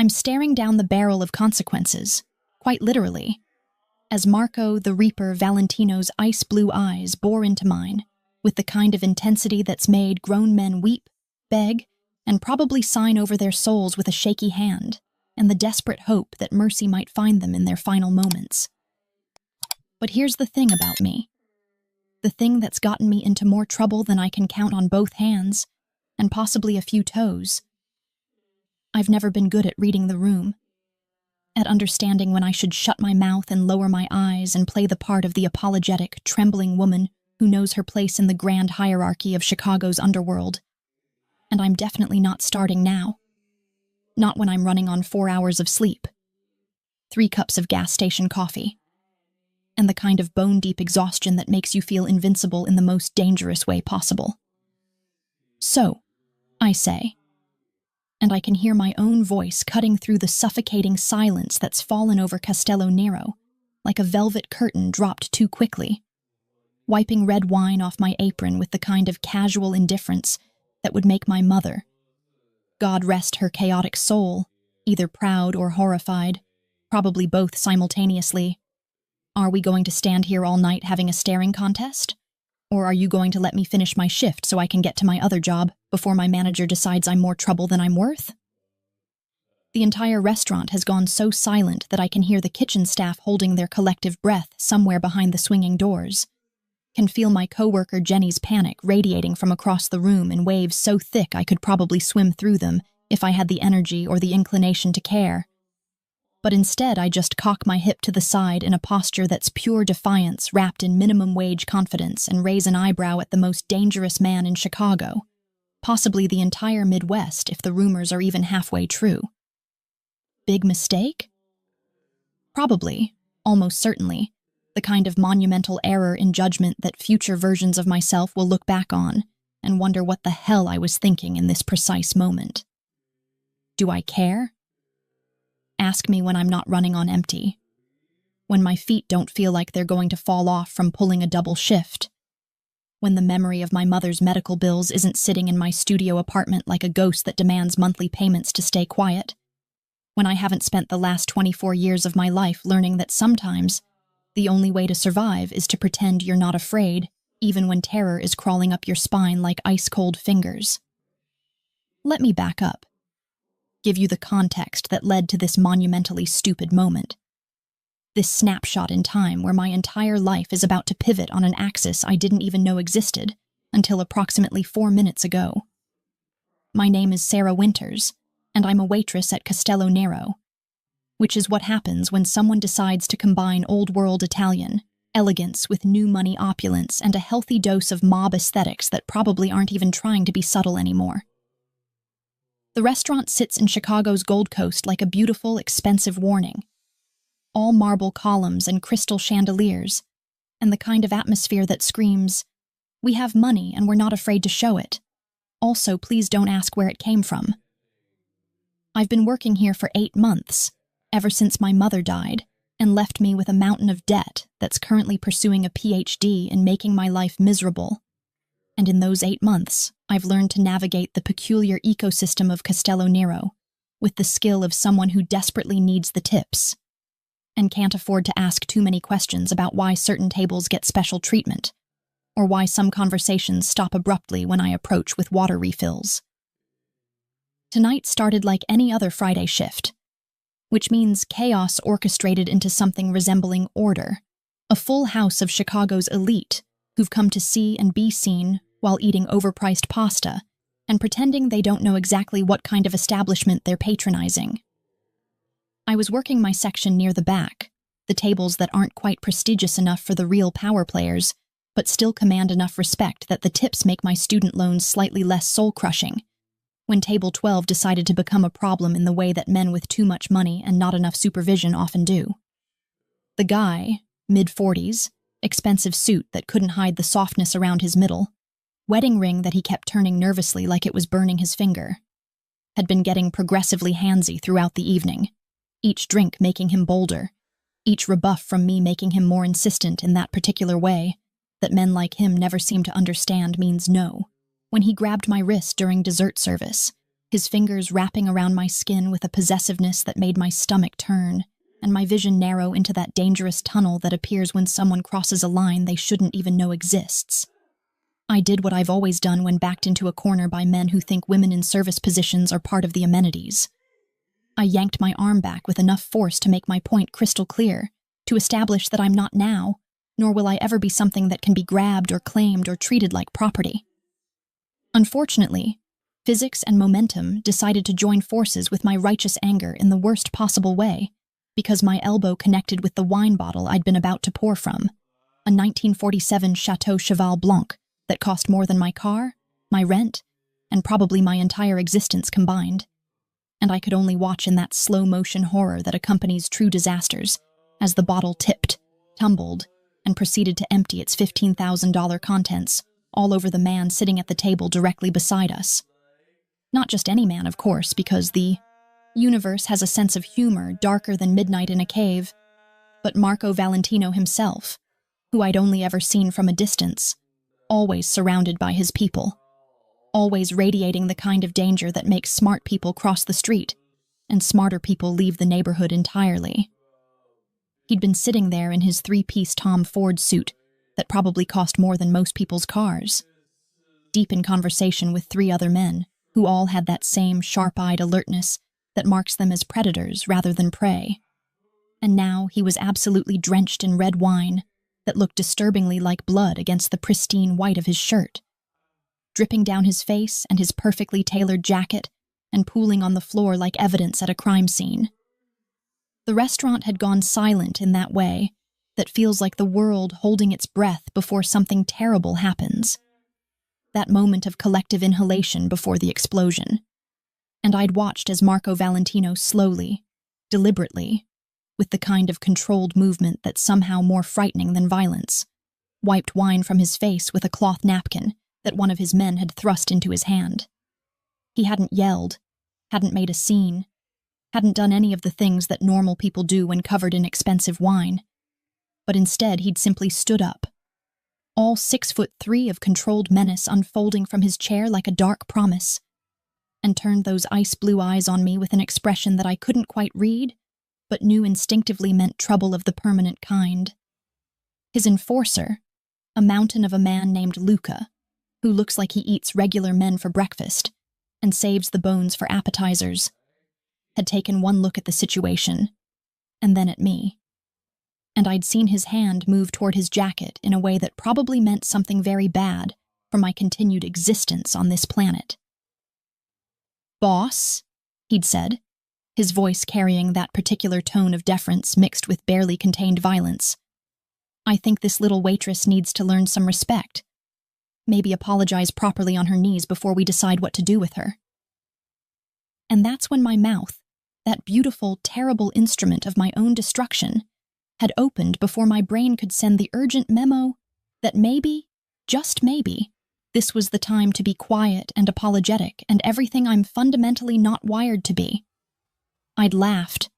I'm staring down the barrel of consequences, quite literally, as Marco the Reaper Valentino's ice-blue eyes bore into mine with the kind of intensity that's made grown men weep, beg, and probably sign over their souls with a shaky hand and the desperate hope that mercy might find them in their final moments. But here's the thing about me. The thing that's gotten me into more trouble than I can count on both hands, and possibly a few toes. I've never been good at reading the room, at understanding when I should shut my mouth and lower my eyes and play the part of the apologetic, trembling woman who knows her place in the grand hierarchy of Chicago's underworld. And I'm definitely not starting now. Not when I'm running on 4 hours of sleep, 3 cups of gas station coffee, and the kind of bone-deep exhaustion that makes you feel invincible in the most dangerous way possible. So, I say, and I can hear my own voice cutting through the suffocating silence that's fallen over Castello Nero, like a velvet curtain dropped too quickly, wiping red wine off my apron with the kind of casual indifference that would make my mother, God rest her chaotic soul, either proud or horrified, probably both simultaneously. Are we going to stand here all night having a staring contest? Or are you going to let me finish my shift so I can get to my other job before my manager decides I'm more trouble than I'm worth? The entire restaurant has gone so silent that I can hear the kitchen staff holding their collective breath somewhere behind the swinging doors. Can feel my coworker Jenny's panic radiating from across the room in waves so thick I could probably swim through them if I had the energy or the inclination to care. But instead I just cock my hip to the side in a posture that's pure defiance wrapped in minimum wage confidence and raise an eyebrow at the most dangerous man in Chicago, possibly the entire Midwest if the rumors are even halfway true. Big mistake? Probably, almost certainly, the kind of monumental error in judgment that future versions of myself will look back on and wonder what the hell I was thinking in this precise moment. Do I care? Ask me when I'm not running on empty, when my feet don't feel like they're going to fall off from pulling a double shift, when the memory of my mother's medical bills isn't sitting in my studio apartment like a ghost that demands monthly payments to stay quiet, when I haven't spent the last 24 years of my life learning that sometimes the only way to survive is to pretend you're not afraid, even when terror is crawling up your spine like ice-cold fingers. Let me back up. Give you the context that led to this monumentally stupid moment. This snapshot in time where my entire life is about to pivot on an axis I didn't even know existed until approximately 4 minutes ago. My name is Sarah Winters, and I'm a waitress at Castello Nero, which is what happens when someone decides to combine old-world Italian, elegance with new-money opulence and a healthy dose of mob aesthetics that probably aren't even trying to be subtle anymore. The restaurant sits in Chicago's Gold Coast like a beautiful, expensive warning. All marble columns and crystal chandeliers, and the kind of atmosphere that screams, "We have money and we're not afraid to show it. Also, please don't ask where it came from." I've been working here for 8 months, ever since my mother died, and left me with a mountain of debt that's currently pursuing a PhD in making my life miserable. And in those 8 months, I've learned to navigate the peculiar ecosystem of Castello Nero with the skill of someone who desperately needs the tips and can't afford to ask too many questions about why certain tables get special treatment or why some conversations stop abruptly when I approach with water refills. Tonight started like any other Friday shift, which means chaos orchestrated into something resembling order, a full house of Chicago's elite who've come to see and be seen while eating overpriced pasta and pretending they don't know exactly what kind of establishment they're patronizing. I was working my section near the back, the tables that aren't quite prestigious enough for the real power players, but still command enough respect that the tips make my student loans slightly less soul-crushing, when Table 12 decided to become a problem in the way that men with too much money and not enough supervision often do. The guy, mid-40s, expensive suit that couldn't hide the softness around his middle, wedding ring that he kept turning nervously like it was burning his finger, had been getting progressively handsy throughout the evening, each drink making him bolder, each rebuff from me making him more insistent in that particular way that men like him never seem to understand means no. When he grabbed my wrist during dessert service, his fingers wrapping around my skin with a possessiveness that made my stomach turn, and my vision narrow into that dangerous tunnel that appears when someone crosses a line they shouldn't even know exists. I did what I've always done when backed into a corner by men who think women in service positions are part of the amenities. I yanked my arm back with enough force to make my point crystal clear, to establish that I'm not now, nor will I ever be something that can be grabbed or claimed or treated like property. Unfortunately, physics and momentum decided to join forces with my righteous anger in the worst possible way, because my elbow connected with the wine bottle I'd been about to pour from, a 1947 Chateau Cheval Blanc that cost more than my car, my rent, and probably my entire existence combined. And I could only watch in that slow-motion horror that accompanies true disasters as the bottle tipped, tumbled, and proceeded to empty its $15,000 contents all over the man sitting at the table directly beside us. Not just any man, of course, because the universe has a sense of humor darker than midnight in a cave, but Marco Valentino himself, who I'd only ever seen from a distance, always surrounded by his people, always radiating the kind of danger that makes smart people cross the street and smarter people leave the neighborhood entirely. He'd been sitting there in his three-piece Tom Ford suit that probably cost more than most people's cars, deep in conversation with three other men who all had that same sharp-eyed alertness that marks them as predators rather than prey. And now he was absolutely drenched in red wine that looked disturbingly like blood against the pristine white of his shirt, dripping down his face and his perfectly tailored jacket and pooling on the floor like evidence at a crime scene. The restaurant had gone silent in that way that feels like the world holding its breath before something terrible happens. That moment of collective inhalation before the explosion. And I'd watched as Marco Valentino slowly, deliberately, with the kind of controlled movement that's somehow more frightening than violence, wiped wine from his face with a cloth napkin that one of his men had thrust into his hand. He hadn't yelled, hadn't made a scene, hadn't done any of the things that normal people do when covered in expensive wine, but instead he'd simply stood up, all 6'3" of controlled menace unfolding from his chair like a dark promise, and turned those ice-blue eyes on me with an expression that I couldn't quite read, but knew instinctively meant trouble of the permanent kind. His enforcer, a mountain of a man named Luca, who looks like he eats regular men for breakfast and saves the bones for appetizers, had taken one look at the situation, and then at me. And I'd seen his hand move toward his jacket in a way that probably meant something very bad for my continued existence on this planet. "Boss," he'd said, his voice carrying that particular tone of deference mixed with barely contained violence. "I think this little waitress needs to learn some respect. Maybe apologize properly on her knees before we decide what to do with her." And that's when my mouth, that beautiful, terrible instrument of my own destruction, had opened before my brain could send the urgent memo that maybe, just maybe, this was the time to be quiet and apologetic and everything I'm fundamentally not wired to be. I'd laughed,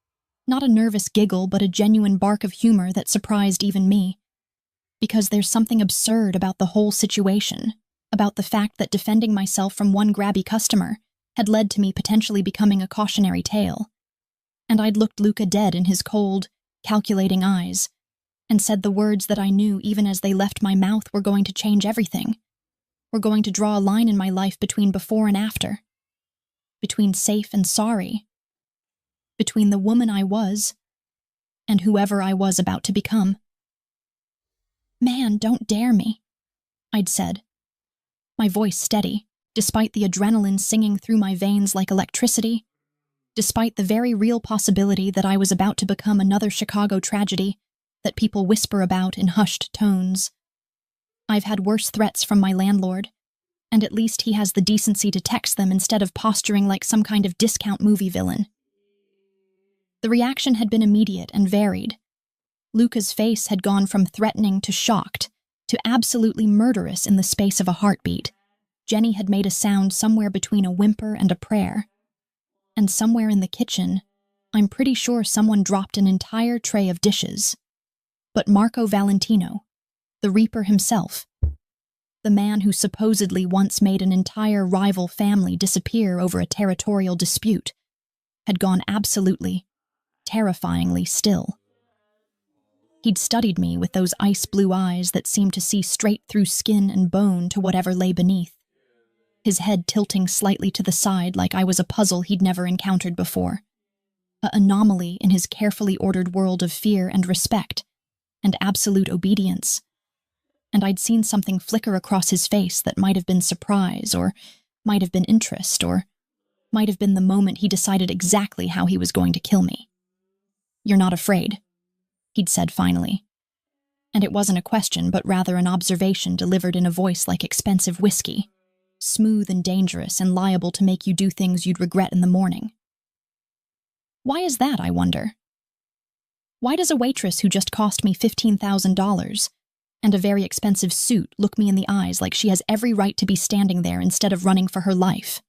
not a nervous giggle but a genuine bark of humor that surprised even me, because there's something absurd about the whole situation, about the fact that defending myself from one grabby customer had led to me potentially becoming a cautionary tale. And I'd looked Luca dead in his cold, calculating eyes, and said the words that I knew even as they left my mouth were going to change everything. Were going to draw a line in my life between before and after. Between safe and sorry. Between the woman I was and whoever I was about to become. "Man, don't dare me," I'd said, my voice steady, despite the adrenaline singing through my veins like electricity, despite the very real possibility that I was about to become another Chicago tragedy that people whisper about in hushed tones. I've had worse threats from my landlord, and at least he has the decency to text them instead of posturing like some kind of discount movie villain. The reaction had been immediate and varied. Luca's face had gone from threatening to shocked to absolutely murderous in the space of a heartbeat. Jenny had made a sound somewhere between a whimper and a prayer. And somewhere in the kitchen, I'm pretty sure someone dropped an entire tray of dishes. But Marco Valentino, the Reaper himself, The man who supposedly once made an entire rival family disappear over a territorial dispute had gone absolutely, terrifyingly still. He'd studied me with those ice-blue eyes that seemed to see straight through skin and bone to whatever lay beneath, his head tilting slightly to the side like I was a puzzle he'd never encountered before, an anomaly in his carefully ordered world of fear and respect and absolute obedience. And I'd seen something flicker across his face that might have been surprise, or might have been interest, or might have been the moment he decided exactly how he was going to kill me. "You're not afraid," he'd said finally. And it wasn't a question, but rather an observation delivered in a voice like expensive whiskey, smooth and dangerous and liable to make you do things you'd regret in the morning. Why is that, I wonder? Why does a waitress who just cost me $15,000 and a very expensive suit look me in the eyes like she has every right to be standing there instead of running for her life?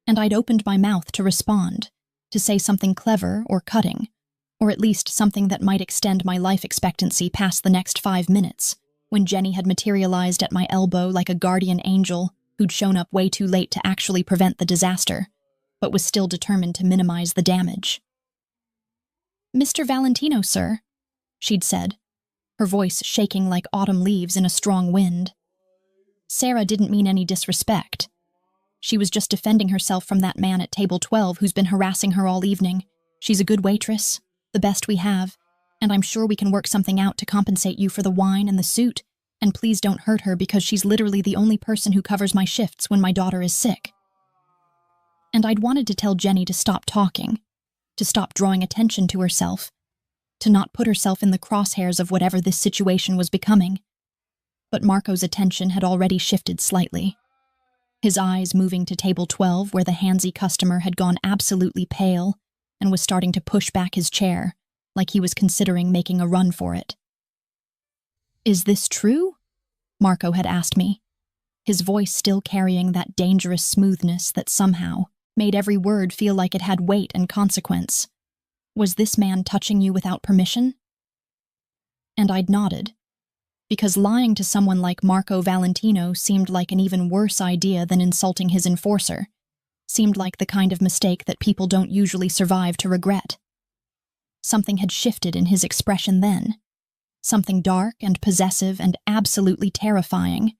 And I'd opened my mouth to respond, to say something clever or cutting, or at least something that might extend my life expectancy past the next 5 minutes, when Jenny had materialized at my elbow like a guardian angel who'd shown up way too late to actually prevent the disaster, but was still determined to minimize the damage. "Mr. Valentino, sir," she'd said, her voice shaking like autumn leaves in a strong wind. "Sarah didn't mean any disrespect. She was just defending herself from that man at table 12 who's been harassing her all evening. She's a good waitress, the best we have, and I'm sure we can work something out to compensate you for the wine and the suit, and please don't hurt her because she's literally the only person who covers my shifts when my daughter is sick." And I'd wanted to tell Jenny to stop talking, to stop drawing attention to herself, to not put herself in the crosshairs of whatever this situation was becoming. But Marco's attention had already shifted slightly, his eyes moving to table 12 where the handsy customer had gone absolutely pale and was starting to push back his chair, like he was considering making a run for it. "Is this true?" Marco had asked me, his voice still carrying that dangerous smoothness that somehow made every word feel like it had weight and consequence. "Was this man touching you without permission?" And I'd nodded, because lying to someone like Marco Valentino seemed like an even worse idea than insulting his enforcer, seemed like the kind of mistake that people don't usually survive to regret. Something had shifted in his expression then, something dark and possessive and absolutely terrifying,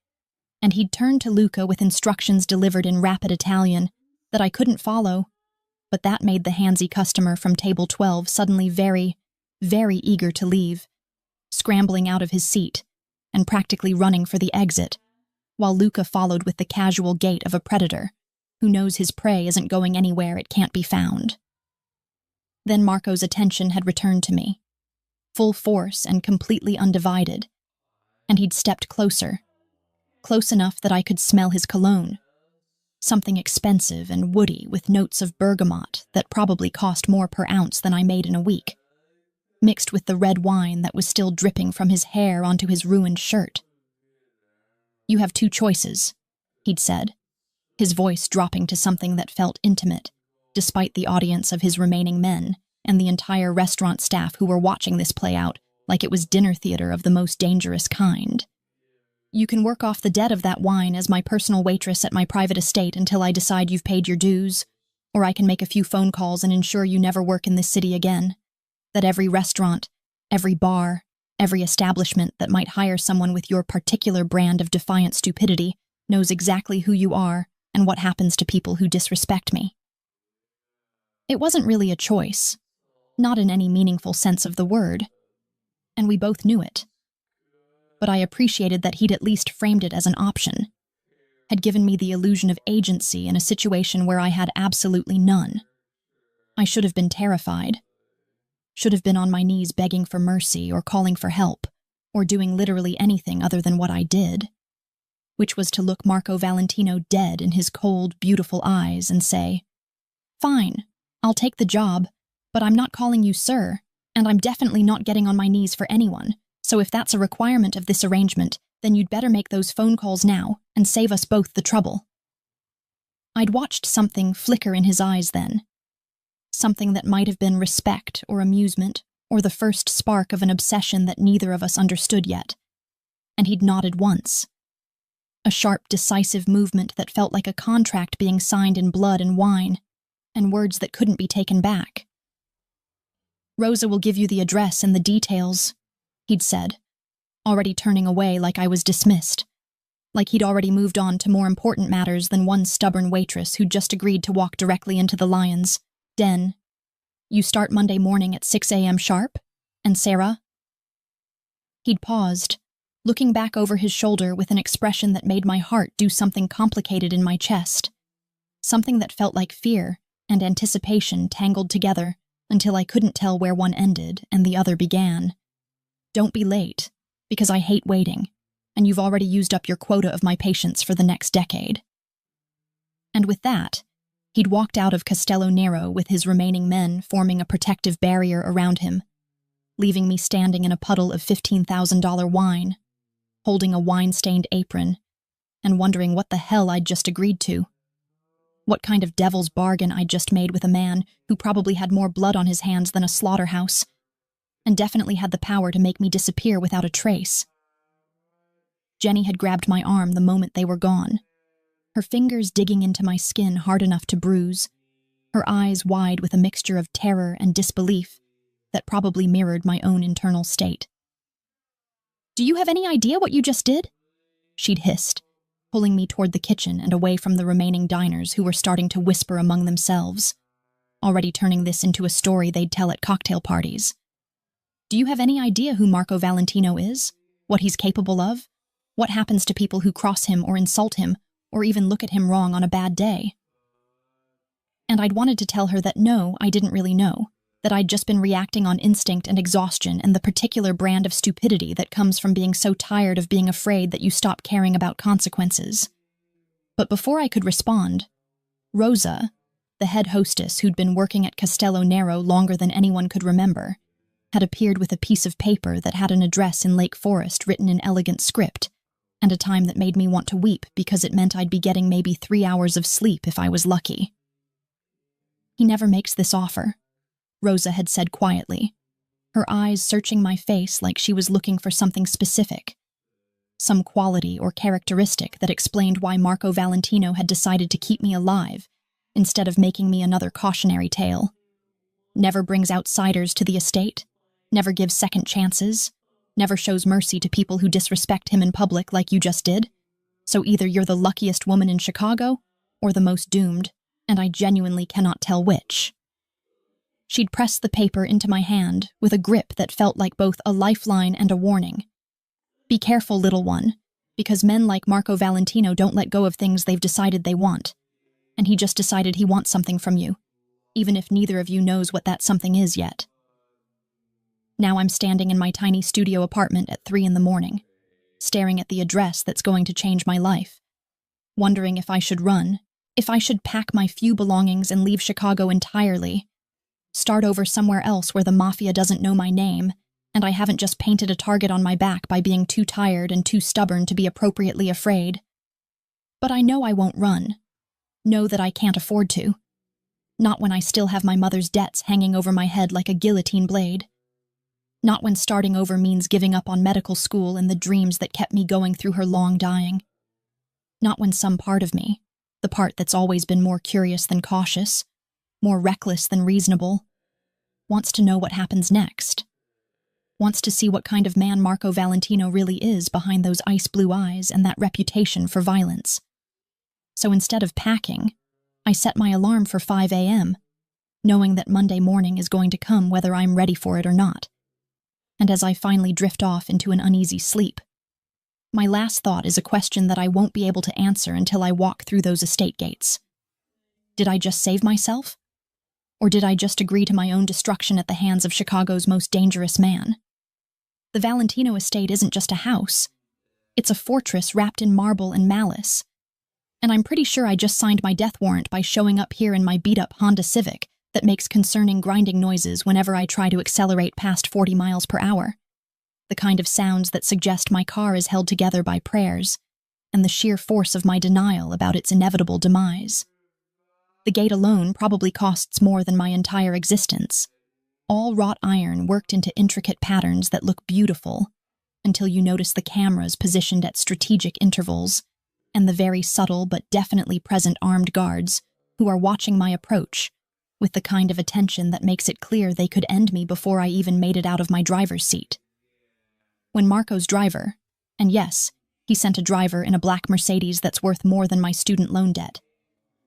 and he'd turned to Luca with instructions delivered in rapid Italian that I couldn't follow, but that made the handsy customer from table 12 suddenly very, very eager to leave, scrambling out of his seat and practically running for the exit, while Luca followed with the casual gait of a predator who knows his prey isn't going anywhere it can't be found. Then Marco's attention had returned to me, full force and completely undivided, and he'd stepped closer, close enough that I could smell his cologne, something expensive and woody with notes of bergamot that probably cost more per ounce than I made in a week, mixed with the red wine that was still dripping from his hair onto his ruined shirt. "You have 2 choices," he'd said, his voice dropping to something that felt intimate, despite the audience of his remaining men and the entire restaurant staff who were watching this play out like it was dinner theater of the most dangerous kind. "You can work off the debt of that wine as my personal waitress at my private estate until I decide you've paid your dues, or I can make a few phone calls and ensure you never work in this city again, that every restaurant, every bar, every establishment that might hire someone with your particular brand of defiant stupidity knows exactly who you are and what happens to people who disrespect me." It wasn't really a choice, not in any meaningful sense of the word, and we both knew it. But I appreciated that he'd at least framed it as an option, had given me the illusion of agency in a situation where I had absolutely none. I should have been terrified, should have been on my knees begging for mercy or calling for help, or doing literally anything other than what I did, which was to look Marco Valentino dead in his cold, beautiful eyes and say, "Fine, I'll take the job, but I'm not calling you sir, and I'm definitely not getting on my knees for anyone. So if that's a requirement of this arrangement, then you'd better make those phone calls now and save us both the trouble." I'd watched something flicker in his eyes then, something that might have been respect or amusement or the first spark of an obsession that neither of us understood yet, and he'd nodded once, a sharp, decisive movement that felt like a contract being signed in blood and wine, and words that couldn't be taken back. "Rosa will give you the address and the details," he'd said, already turning away like I was dismissed, like he'd already moved on to more important matters than one stubborn waitress who'd just agreed to walk directly into the lion's den. "You start Monday morning at 6 a.m. sharp? And Sarah?" He'd paused, looking back over his shoulder with an expression that made my heart do something complicated in my chest, something that felt like fear and anticipation tangled together until I couldn't tell where one ended and the other began. "Don't be late, because I hate waiting, and you've already used up your quota of my patience for the next decade." And with that, he'd walked out of Castello Nero with his remaining men forming a protective barrier around him, leaving me standing in a puddle of $15,000 wine, holding a wine-stained apron, and wondering what the hell I'd just agreed to. What kind of devil's bargain I'd just made with a man who probably had more blood on his hands than a slaughterhouse, and definitely had the power to make me disappear without a trace. Jenny had grabbed my arm the moment they were gone, her fingers digging into my skin hard enough to bruise, her eyes wide with a mixture of terror and disbelief that probably mirrored my own internal state. "Do you have any idea what you just did?" she'd hissed, pulling me toward the kitchen and away from the remaining diners who were starting to whisper among themselves, already turning this into a story they'd tell at cocktail parties. "Do you have any idea who Marco Valentino is? What he's capable of? What happens to people who cross him or insult him or even look at him wrong on a bad day?" And I'd wanted to tell her that no, I didn't really know, that I'd just been reacting on instinct and exhaustion and the particular brand of stupidity that comes from being so tired of being afraid that you stop caring about consequences. But before I could respond, Rosa, the head hostess who'd been working at Castello Nero longer than anyone could remember, had appeared with a piece of paper that had an address in Lake Forest written in elegant script, and a time that made me want to weep because it meant I'd be getting maybe 3 hours of sleep if I was lucky. "He never makes this offer," Rosa had said quietly, her eyes searching my face like she was looking for something specific, some quality or characteristic that explained why Marco Valentino had decided to keep me alive instead of making me another cautionary tale. "Never brings outsiders to the estate, never gives second chances, never shows mercy to people who disrespect him in public like you just did. So either you're the luckiest woman in Chicago or the most doomed, and I genuinely cannot tell which." She'd pressed the paper into my hand with a grip that felt like both a lifeline and a warning. "Be careful, little one, because men like Marco Valentino don't let go of things they've decided they want. And he just decided he wants something from you, even if neither of you knows what that something is yet." Now I'm standing in my tiny studio apartment at 3 a.m, staring at the address that's going to change my life, wondering if I should run, if I should pack my few belongings and leave Chicago entirely, start over somewhere else where the Mafia doesn't know my name, and I haven't just painted a target on my back by being too tired and too stubborn to be appropriately afraid. But I know I won't run. Know that I can't afford to. Not when I still have my mother's debts hanging over my head like a guillotine blade. Not when starting over means giving up on medical school and the dreams that kept me going through her long dying. Not when some part of me, the part that's always been more curious than cautious, more reckless than reasonable, wants to know what happens next. Wants to see what kind of man Marco Valentino really is behind those ice blue eyes and that reputation for violence. So instead of packing, I set my alarm for 5 a.m., knowing that Monday morning is going to come whether I'm ready for it or not. And as I finally drift off into an uneasy sleep, my last thought is a question that I won't be able to answer until I walk through those estate gates. Did I just save myself? Or did I just agree to my own destruction at the hands of Chicago's most dangerous man? The Valentino estate isn't just a house. It's a fortress wrapped in marble and malice. And I'm pretty sure I just signed my death warrant by showing up here in my beat-up Honda Civic that makes concerning grinding noises whenever I try to accelerate past 40 miles per hour. The kind of sounds that suggest my car is held together by prayers, and the sheer force of my denial about its inevitable demise. The gate alone probably costs more than my entire existence. All wrought iron worked into intricate patterns that look beautiful, until you notice the cameras positioned at strategic intervals, and the very subtle but definitely present armed guards who are watching my approach with the kind of attention that makes it clear they could end me before I even made it out of my driver's seat. When Marco's driver, and yes, he sent a driver in a black Mercedes that's worth more than my student loan debt,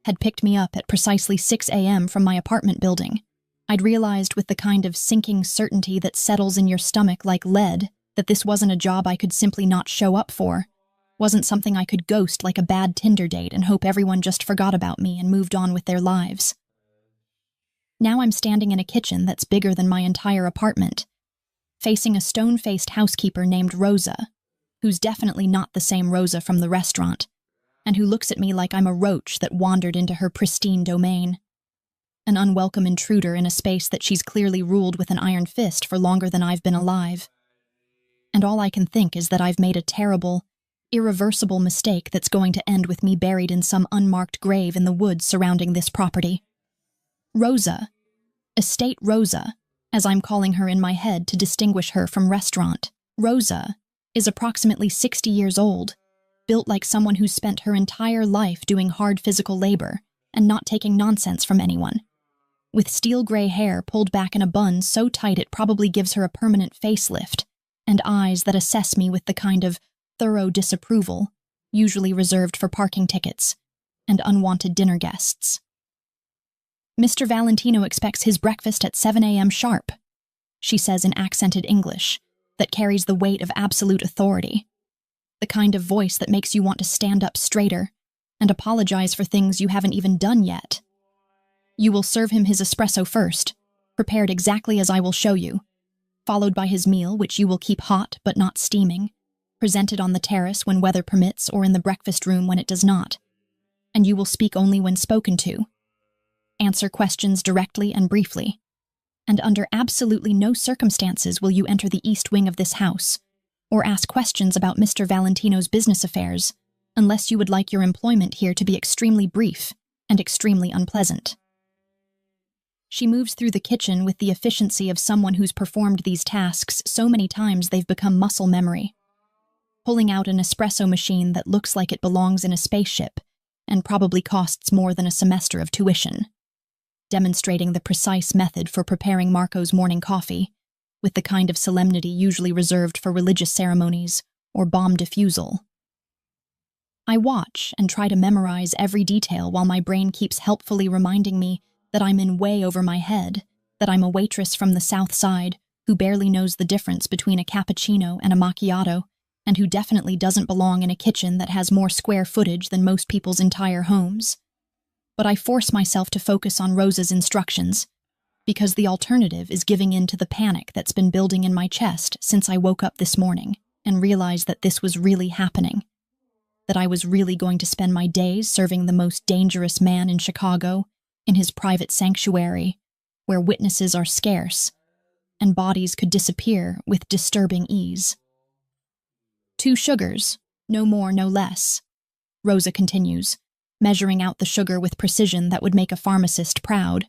had picked me up at precisely 6 a.m. from my apartment building, I'd realized with the kind of sinking certainty that settles in your stomach like lead that this wasn't a job I could simply not show up for, wasn't something I could ghost like a bad Tinder date and hope everyone just forgot about me and moved on with their lives. Now I'm standing in a kitchen that's bigger than my entire apartment, facing a stone-faced housekeeper named Rosa, who's definitely not the same Rosa from the restaurant, and who looks at me like I'm a roach that wandered into her pristine domain. An unwelcome intruder in a space that she's clearly ruled with an iron fist for longer than I've been alive. And all I can think is that I've made a terrible, irreversible mistake that's going to end with me buried in some unmarked grave in the woods surrounding this property. Rosa, Estate Rosa, as I'm calling her in my head to distinguish her from restaurant. Rosa is approximately 60 years old, built like someone who's spent her entire life doing hard physical labor and not taking nonsense from anyone. With steel gray hair pulled back in a bun so tight it probably gives her a permanent facelift, and eyes that assess me with the kind of thorough disapproval usually reserved for parking tickets and unwanted dinner guests. "Mr. Valentino expects his breakfast at 7 a.m. sharp," she says in accented English that carries the weight of absolute authority, the kind of voice that makes you want to stand up straighter and apologize for things you haven't even done yet. "You will serve him his espresso first, prepared exactly as I will show you, followed by his meal, which you will keep hot but not steaming, presented on the terrace when weather permits or in the breakfast room when it does not, and you will speak only when spoken to. Answer questions directly and briefly, and under absolutely no circumstances will you enter the east wing of this house or ask questions about Mr. Valentino's business affairs unless you would like your employment here to be extremely brief and extremely unpleasant." She moves through the kitchen with the efficiency of someone who's performed these tasks so many times they've become muscle memory, pulling out an espresso machine that looks like it belongs in a spaceship and probably costs more than a semester of tuition, demonstrating the precise method for preparing Marco's morning coffee, with the kind of solemnity usually reserved for religious ceremonies or bomb defusal. I watch and try to memorize every detail while my brain keeps helpfully reminding me that I'm in way over my head, that I'm a waitress from the South Side who barely knows the difference between a cappuccino and a macchiato, and who definitely doesn't belong in a kitchen that has more square footage than most people's entire homes. But I force myself to focus on Rosa's instructions, because the alternative is giving in to the panic that's been building in my chest since I woke up this morning and realized that this was really happening, that I was really going to spend my days serving the most dangerous man in Chicago in his private sanctuary, where witnesses are scarce, and bodies could disappear with disturbing ease. "2 sugars, no more, no less," Rosa continues, measuring out the sugar with precision that would make a pharmacist proud.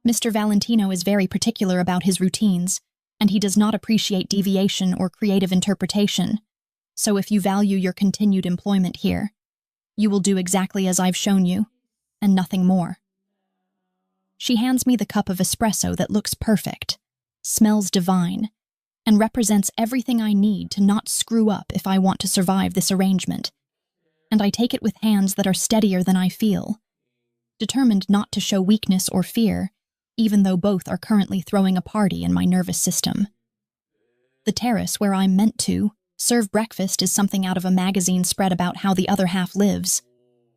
"Mr. Valentino is very particular about his routines, and he does not appreciate deviation or creative interpretation, so if you value your continued employment here, you will do exactly as I've shown you, and nothing more." She hands me the cup of espresso that looks perfect, smells divine, and represents everything I need to not screw up if I want to survive this arrangement, and I take it with hands that are steadier than I feel, determined not to show weakness or fear, even though both are currently throwing a party in my nervous system. The terrace where I'm meant to serve breakfast is something out of a magazine spread about how the other half lives,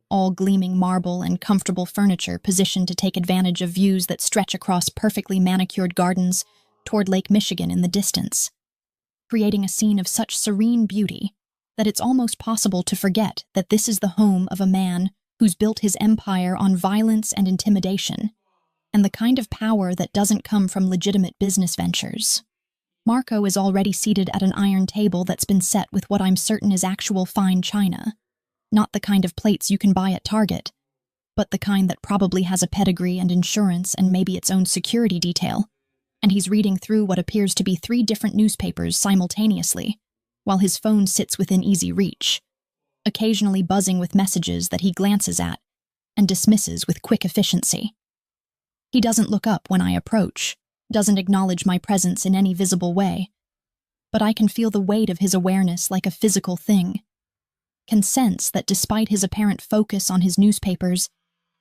all gleaming marble and comfortable furniture positioned to take advantage of views that stretch across perfectly manicured gardens toward Lake Michigan in the distance, creating a scene of such serene beauty that it's almost possible to forget that this is the home of a man who's built his empire on violence and intimidation, and the kind of power that doesn't come from legitimate business ventures. Marco is already seated at an iron table that's been set with what I'm certain is actual fine china, not the kind of plates you can buy at Target, but the kind that probably has a pedigree and insurance and maybe its own security detail, and he's reading through what appears to be 3 different newspapers simultaneously, while his phone sits within easy reach. occasionally buzzing with messages that he glances at and dismisses with quick efficiency. He doesn't look up when I approach, doesn't acknowledge my presence in any visible way, but I can feel the weight of his awareness like a physical thing, can sense that despite his apparent focus on his newspapers,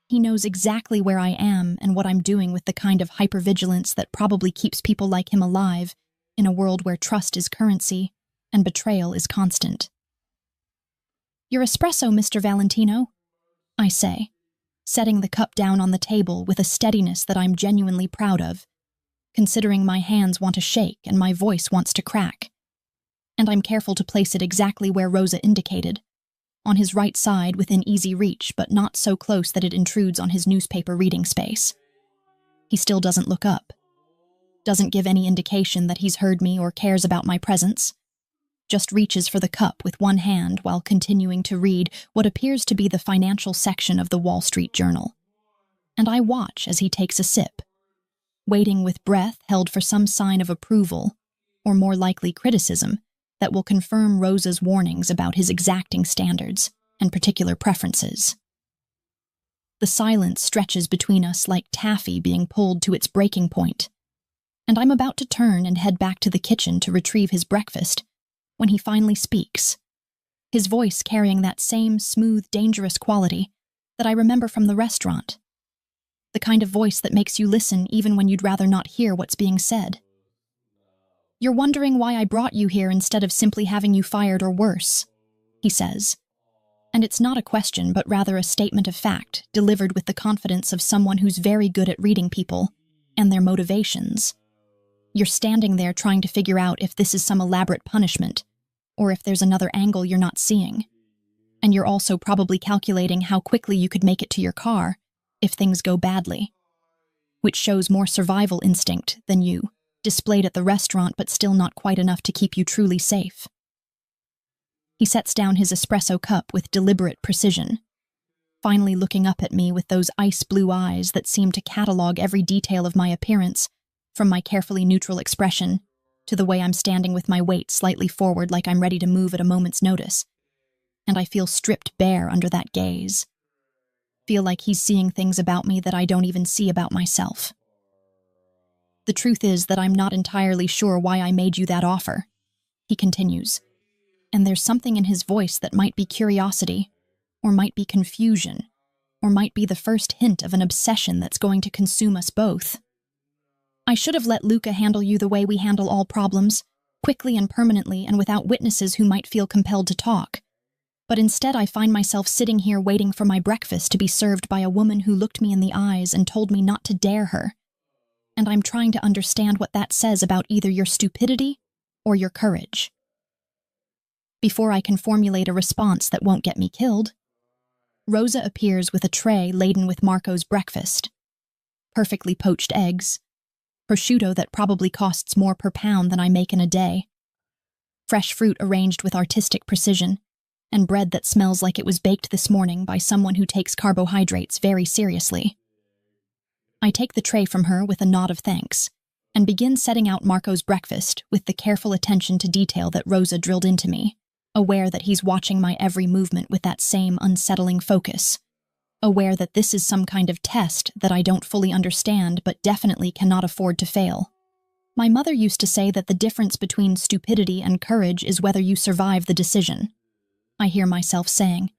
he knows exactly where I am and what I'm doing with the kind of hypervigilance that probably keeps people like him alive in a world where trust is currency and betrayal is constant. "Your espresso, Mr. Valentino," I say, setting the cup down on the table with a steadiness that I'm genuinely proud of, considering my hands want to shake and my voice wants to crack. And I'm careful to place it exactly where Rosa indicated, on his right side within easy reach, but not so close that it intrudes on his newspaper reading space. He still doesn't look up, doesn't give any indication that he's heard me or cares about my presence, just reaches for the cup with one hand while continuing to read what appears to be the financial section of the Wall Street Journal. And I watch as he takes a sip, waiting with breath held for some sign of approval, or more likely criticism, that will confirm Rosa's warnings about his exacting standards and particular preferences. The silence stretches between us like taffy being pulled to its breaking point, and I'm about to turn and head back to the kitchen to retrieve his breakfast when he finally speaks, his voice carrying that same smooth, dangerous quality that I remember from the restaurant. The kind of voice that makes you listen even when you'd rather not hear what's being said. "You're wondering why I brought you here instead of simply having you fired or worse," he says. And it's not a question, but rather a statement of fact, delivered with the confidence of someone who's very good at reading people and their motivations. You're standing there trying to figure out if this is some elaborate punishment, or if there's another angle you're not seeing. And you're also probably calculating how quickly you could make it to your car if things go badly, which shows more survival instinct than you, displayed at the restaurant but still not quite enough to keep you truly safe. He sets down his espresso cup with deliberate precision, finally looking up at me with those ice blue eyes that seem to catalog every detail of my appearance, from my carefully neutral expression to the way I'm standing with my weight slightly forward like I'm ready to move at a moment's notice. And I feel stripped bare under that gaze. Feel like he's seeing things about me that I don't even see about myself. "The truth is that I'm not entirely sure why I made you that offer," he continues. And there's something in his voice that might be curiosity, or might be confusion, or might be the first hint of an obsession that's going to consume us both. "I should have let Luca handle you the way we handle all problems, quickly and permanently and without witnesses who might feel compelled to talk. But instead I find myself sitting here waiting for my breakfast to be served by a woman who looked me in the eyes and told me not to dare her. And I'm trying to understand what that says about either your stupidity or your courage. Before I can formulate a response that won't get me killed, Rosa appears with a tray laden with Marco's breakfast. Perfectly poached eggs, prosciutto that probably costs more per pound than I make in a day, fresh fruit arranged with artistic precision, and bread that smells like it was baked this morning by someone who takes carbohydrates very seriously. I take the tray from her with a nod of thanks, and begin setting out Marco's breakfast with the careful attention to detail that Rosa drilled into me, aware that he's watching my every movement with that same unsettling focus, aware that this is some kind of test that I don't fully understand but definitely cannot afford to fail. My mother used to say that the difference between stupidity and courage is whether you survive the decision, I hear myself saying,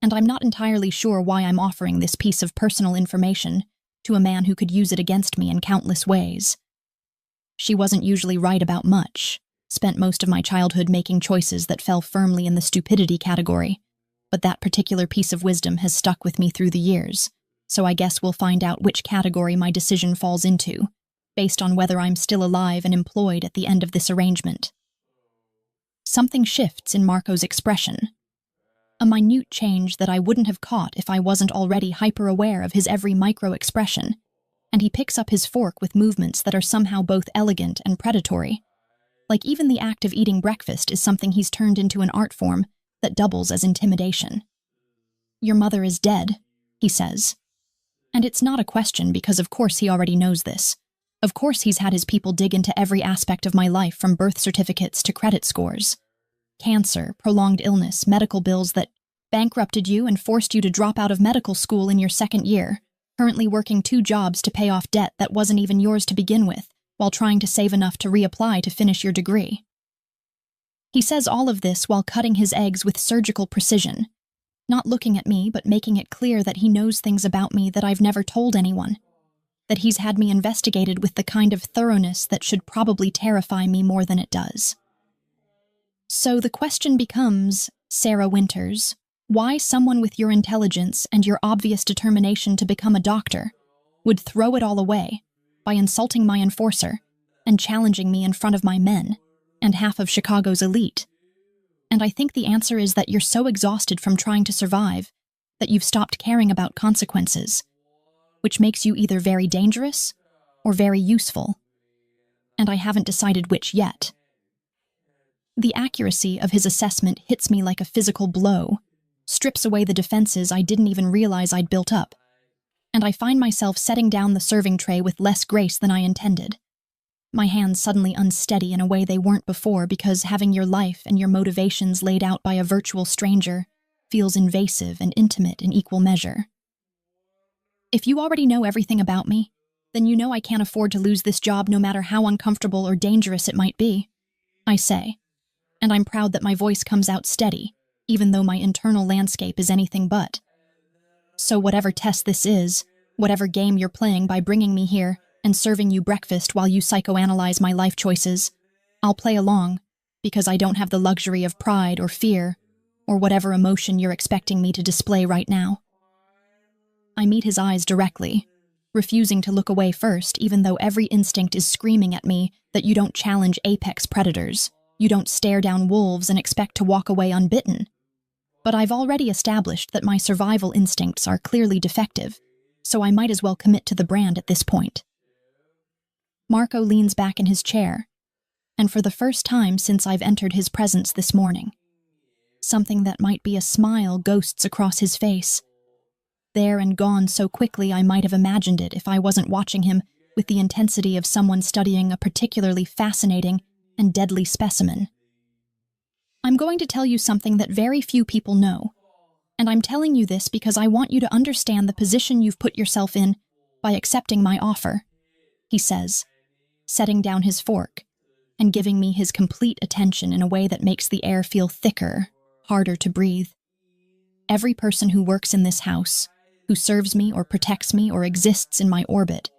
and I'm not entirely sure why I'm offering this piece of personal information to a man who could use it against me in countless ways. She wasn't usually right about much, spent most of my childhood making choices that fell firmly in the stupidity category, but that particular piece of wisdom has stuck with me through the years, so I guess we'll find out which category my decision falls into, based on whether I'm still alive and employed at the end of this arrangement. Something shifts in Marco's expression, a minute change that I wouldn't have caught if I wasn't already hyper-aware of his every micro-expression, and he picks up his fork with movements that are somehow both elegant and predatory. Like even the act of eating breakfast is something he's turned into an art form that doubles as intimidation. "Your mother is dead," he says. And it's not a question because of course he already knows this. Of course he's had his people dig into every aspect of my life from birth certificates to credit scores. Cancer, prolonged illness, medical bills that bankrupted you and forced you to drop out of medical school in your second year, currently working 2 jobs to pay off debt that wasn't even yours to begin with, while trying to save enough to reapply to finish your degree. He says all of this while cutting his eggs with surgical precision, not looking at me but making it clear that he knows things about me that I've never told anyone, that he's had me investigated with the kind of thoroughness that should probably terrify me more than it does. So the question becomes, Sarah Winters, why someone with your intelligence and your obvious determination to become a doctor would throw it all away by insulting my enforcer and challenging me in front of my men and half of Chicago's elite. And I think the answer is that you're so exhausted from trying to survive that you've stopped caring about consequences, which makes you either very dangerous or very useful. And I haven't decided which yet. The accuracy of his assessment hits me like a physical blow, strips away the defenses I didn't even realize I'd built up, and I find myself setting down the serving tray with less grace than I intended. My hands suddenly unsteady in a way they weren't before because having your life and your motivations laid out by a virtual stranger feels invasive and intimate in equal measure. If you already know everything about me, then you know I can't afford to lose this job no matter how uncomfortable or dangerous it might be, I say, and I'm proud that my voice comes out steady, even though my internal landscape is anything but. So whatever test this is, whatever game you're playing by bringing me here and serving you breakfast while you psychoanalyze my life choices, I'll play along, because I don't have the luxury of pride or fear, or whatever emotion you're expecting me to display right now. I meet his eyes directly, refusing to look away first, even though every instinct is screaming at me that you don't challenge apex predators, you don't stare down wolves and expect to walk away unbitten. But I've already established that my survival instincts are clearly defective, so I might as well commit to the brand at this point. Marco leans back in his chair, and for the first time since I've entered his presence this morning, something that might be a smile ghosts across his face, there and gone so quickly I might have imagined it if I wasn't watching him with the intensity of someone studying a particularly fascinating and deadly specimen. I'm going to tell you something that very few people know, and I'm telling you this because I want you to understand the position you've put yourself in by accepting my offer, he says, setting down his fork and giving me his complete attention in a way that makes the air feel thicker, harder to breathe. Every person who works in this house, who serves me or protects me or exists in my orbit,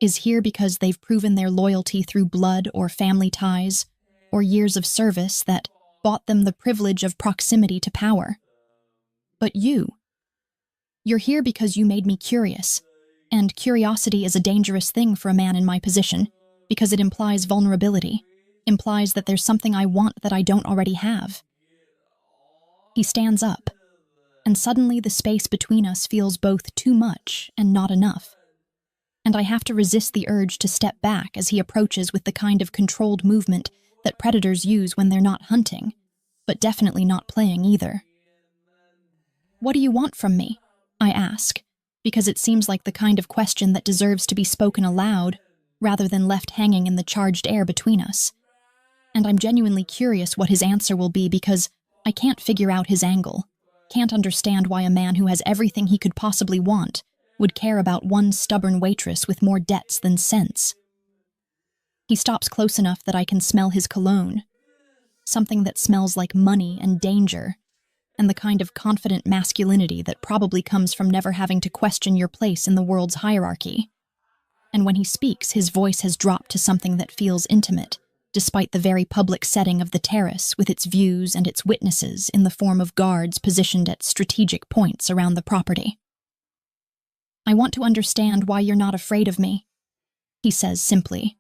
is here because they've proven their loyalty through blood or family ties or years of service that bought them the privilege of proximity to power. But you're here because you made me curious, and curiosity is a dangerous thing for a man in my position because it implies vulnerability, implies that there's something I want that I don't already have. He stands up, and suddenly the space between us feels both too much and not enough, and I have to resist the urge to step back as he approaches with the kind of controlled movement that predators use when they're not hunting, but definitely not playing either. What do you want from me? I ask, because it seems like the kind of question that deserves to be spoken aloud rather than left hanging in the charged air between us. And I'm genuinely curious what his answer will be because I can't figure out his angle, can't understand why a man who has everything he could possibly want would care about one stubborn waitress with more debts than sense. He stops close enough that I can smell his cologne, something that smells like money and danger, and the kind of confident masculinity that probably comes from never having to question your place in the world's hierarchy. And when he speaks, his voice has dropped to something that feels intimate, despite the very public setting of the terrace with its views and its witnesses in the form of guards positioned at strategic points around the property. I want to understand why you're not afraid of me, he says simply.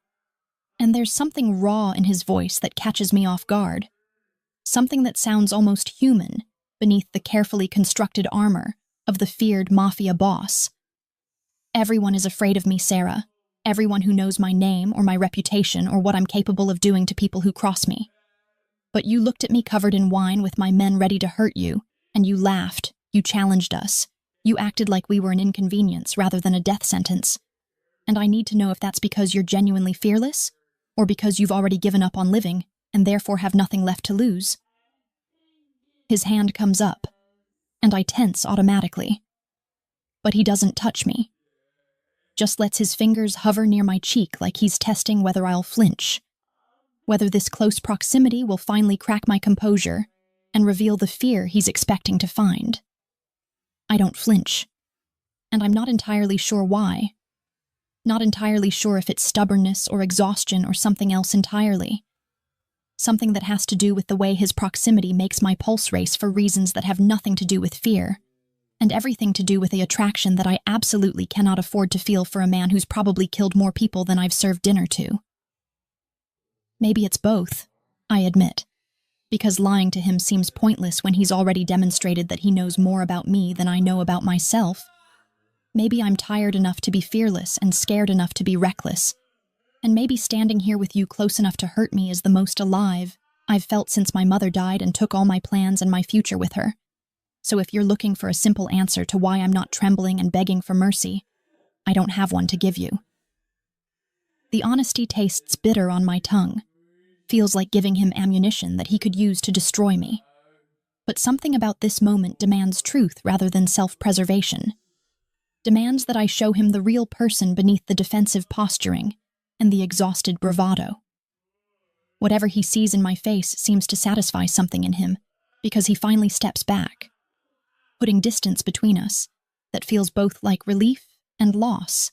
And there's something raw in his voice that catches me off guard, something that sounds almost human beneath the carefully constructed armor of the feared Mafia boss. Everyone is afraid of me, Sarah. Everyone who knows my name or my reputation or what I'm capable of doing to people who cross me. But you looked at me covered in wine with my men ready to hurt you, and you laughed, you challenged us. You acted like we were an inconvenience rather than a death sentence. And I need to know if that's because you're genuinely fearless, or because you've already given up on living and therefore have nothing left to lose. His hand comes up, and I tense automatically. But he doesn't touch me. Just lets his fingers hover near my cheek like he's testing whether I'll flinch, whether this close proximity will finally crack my composure and reveal the fear he's expecting to find. I don't flinch, and I'm not entirely sure why. Not entirely sure if it's stubbornness or exhaustion or something else entirely. Something that has to do with the way his proximity makes my pulse race for reasons that have nothing to do with fear, and everything to do with the attraction that I absolutely cannot afford to feel for a man who's probably killed more people than I've served dinner to. Maybe it's both, I admit, because lying to him seems pointless when he's already demonstrated that he knows more about me than I know about myself. Maybe I'm tired enough to be fearless and scared enough to be reckless, and maybe standing here with you close enough to hurt me is the most alive I've felt since my mother died and took all my plans and my future with her. So if you're looking for a simple answer to why I'm not trembling and begging for mercy, I don't have one to give you. The honesty tastes bitter on my tongue, feels like giving him ammunition that he could use to destroy me. But something about this moment demands truth rather than self-preservation. Demands that I show him the real person beneath the defensive posturing and the exhausted bravado. Whatever he sees in my face seems to satisfy something in him, because he finally steps back, putting distance between us that feels both like relief and loss.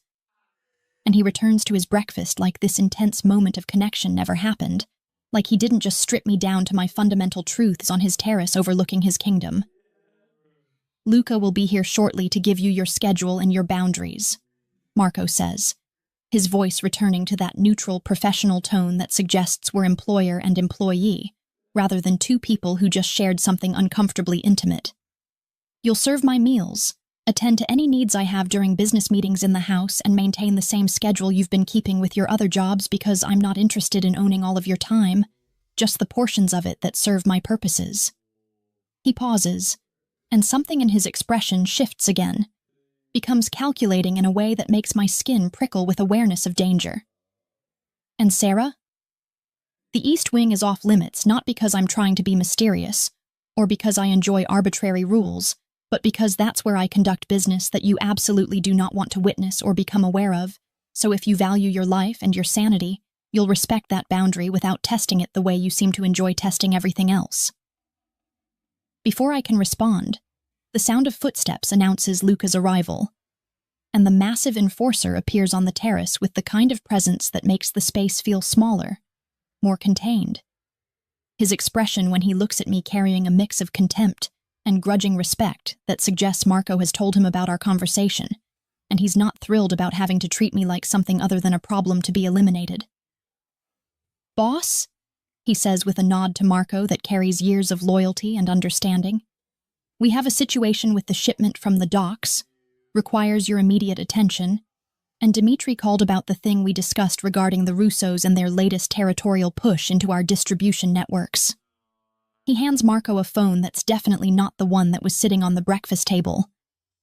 And he returns to his breakfast like this intense moment of connection never happened, like he didn't just strip me down to my fundamental truths on his terrace overlooking his kingdom. Luca will be here shortly to give you your schedule and your boundaries, Marco says, his voice returning to that neutral professional tone that suggests we're employer and employee, rather than two people who just shared something uncomfortably intimate. You'll serve my meals, attend to any needs I have during business meetings in the house, and maintain the same schedule you've been keeping with your other jobs because I'm not interested in owning all of your time, just the portions of it that serve my purposes. He pauses, and something in his expression shifts again, becomes calculating in a way that makes my skin prickle with awareness of danger. And Sarah? The East Wing is off limits not because I'm trying to be mysterious, or because I enjoy arbitrary rules, but because that's where I conduct business that you absolutely do not want to witness or become aware of, so if you value your life and your sanity, you'll respect that boundary without testing it the way you seem to enjoy testing everything else. Before I can respond, the sound of footsteps announces Luca's arrival, and the massive enforcer appears on the terrace with the kind of presence that makes the space feel smaller, more contained. His expression when he looks at me carrying a mix of contempt and grudging respect that suggests Marco has told him about our conversation, and he's not thrilled about having to treat me like something other than a problem to be eliminated. "Boss?" he says with a nod to Marco that carries years of loyalty and understanding. "We have a situation with the shipment from the docks, requires your immediate attention, and Dimitri called about the thing we discussed regarding the Russos and their latest territorial push into our distribution networks." He hands Marco a phone that's definitely not the one that was sitting on the breakfast table,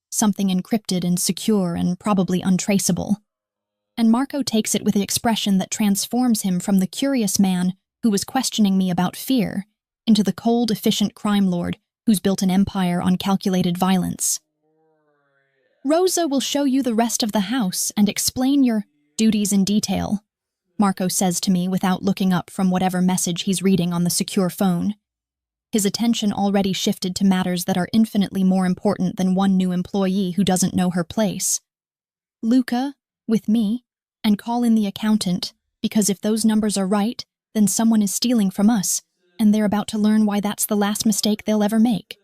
something encrypted and secure and probably untraceable. And Marco takes it with an expression that transforms him from the curious man who was questioning me about fear into the cold, efficient crime lord who's built an empire on calculated violence. "Rosa will show you the rest of the house and explain your duties in detail," Marco says to me without looking up from whatever message he's reading on the secure phone. His attention already shifted to matters that are infinitely more important than one new employee who doesn't know her place. "Luca, with me, and call in the accountant, because if those numbers are right, then someone is stealing from us, and they're about to learn why that's the last mistake they'll ever make."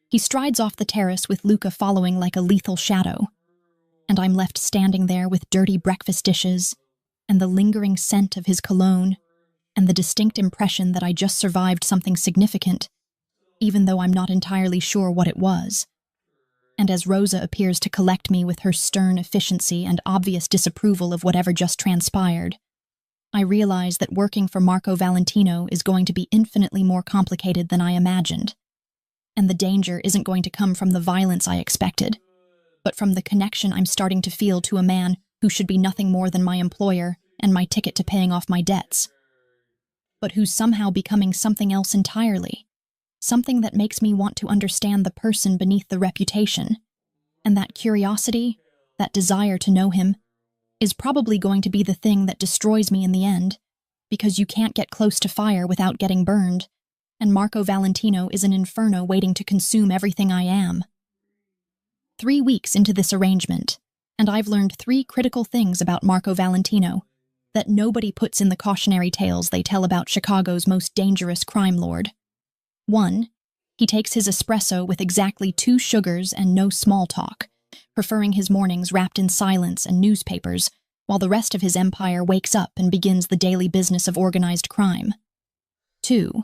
He strides off the terrace with Luca following like a lethal shadow, and I'm left standing there with dirty breakfast dishes, and the lingering scent of his cologne, and the distinct impression that I just survived something significant, even though I'm not entirely sure what it was. And as Rosa appears to collect me with her stern efficiency and obvious disapproval of whatever just transpired, I realize that working for Marco Valentino is going to be infinitely more complicated than I imagined. And the danger isn't going to come from the violence I expected, but from the connection I'm starting to feel to a man who should be nothing more than my employer and my ticket to paying off my debts, but who's somehow becoming something else entirely. something that makes me want to understand the person beneath the reputation. And that curiosity, that desire to know him, is probably going to be the thing that destroys me in the end, because you can't get close to fire without getting burned, and Marco Valentino is an inferno waiting to consume everything I am. 3 weeks into this arrangement, and I've learned 3 critical things about Marco Valentino that nobody puts in the cautionary tales they tell about Chicago's most dangerous crime lord. 1. He takes his espresso with exactly 2 sugars and no small talk, preferring his mornings wrapped in silence and newspapers, while the rest of his empire wakes up and begins the daily business of organized crime. 2.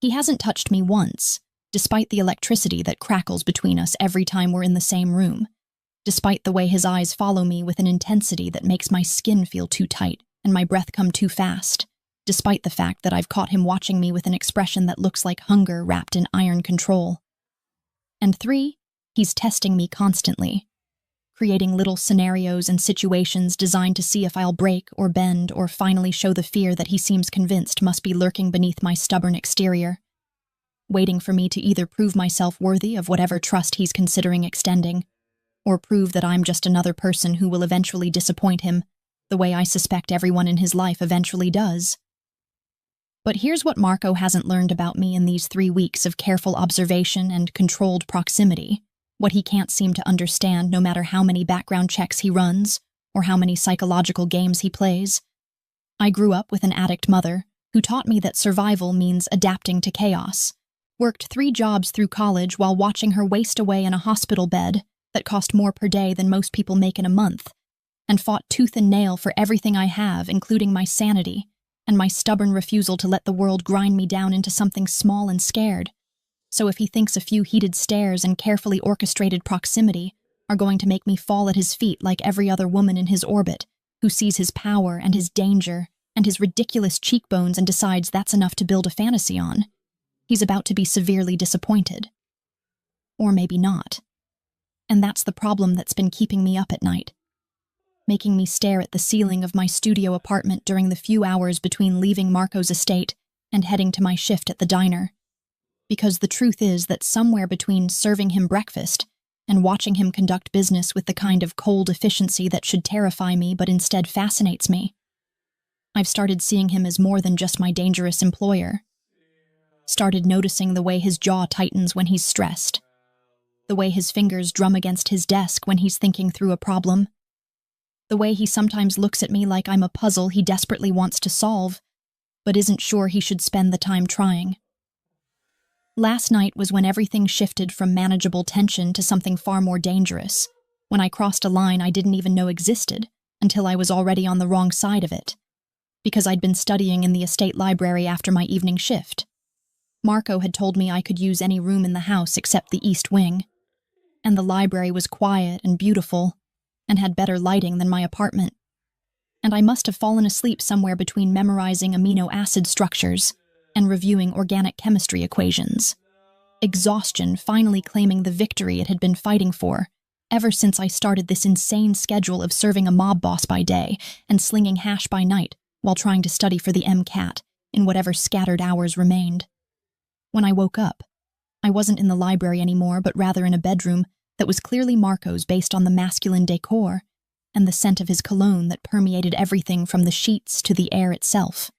He hasn't touched me once, despite the electricity that crackles between us every time we're in the same room, despite the way his eyes follow me with an intensity that makes my skin feel too tight and my breath come too fast, despite the fact that I've caught him watching me with an expression that looks like hunger wrapped in iron control. And 3, he's testing me constantly, creating little scenarios and situations designed to see if I'll break or bend or finally show the fear that he seems convinced must be lurking beneath my stubborn exterior, waiting for me to either prove myself worthy of whatever trust he's considering extending, or prove that I'm just another person who will eventually disappoint him, the way I suspect everyone in his life eventually does. But here's what Marco hasn't learned about me in these 3 weeks of careful observation and controlled proximity, what he can't seem to understand no matter how many background checks he runs or how many psychological games he plays. I grew up with an addict mother who taught me that survival means adapting to chaos, worked 3 jobs through college while watching her waste away in a hospital bed that cost more per day than most people make in a month, and fought tooth and nail for everything I have, including my sanity, and my stubborn refusal to let the world grind me down into something small and scared. So if he thinks a few heated stares and carefully orchestrated proximity are going to make me fall at his feet like every other woman in his orbit, who sees his power and his danger and his ridiculous cheekbones and decides that's enough to build a fantasy on, he's about to be severely disappointed. Or maybe not. And that's the problem that's been keeping me up at night, making me stare at the ceiling of my studio apartment during the few hours between leaving Marco's estate and heading to my shift at the diner. Because the truth is that somewhere between serving him breakfast and watching him conduct business with the kind of cold efficiency that should terrify me but instead fascinates me, I've started seeing him as more than just my dangerous employer. Started noticing the way his jaw tightens when he's stressed, the way his fingers drum against his desk when he's thinking through a problem, the way he sometimes looks at me like I'm a puzzle he desperately wants to solve, but isn't sure he should spend the time trying. Last night was when everything shifted from manageable tension to something far more dangerous, when I crossed a line I didn't even know existed until I was already on the wrong side of it, because I'd been studying in the estate library after my evening shift. Marco had told me I could use any room in the house except the east wing, and the library was quiet and beautiful, and had better lighting than my apartment. And I must have fallen asleep somewhere between memorizing amino acid structures and reviewing organic chemistry equations. Exhaustion finally claiming the victory it had been fighting for, ever since I started this insane schedule of serving a mob boss by day and slinging hash by night while trying to study for the MCAT in whatever scattered hours remained. When I woke up, I wasn't in the library anymore, but rather in a bedroom that was clearly Marco's based on the masculine decor and the scent of his cologne that permeated everything from the sheets to the air itself.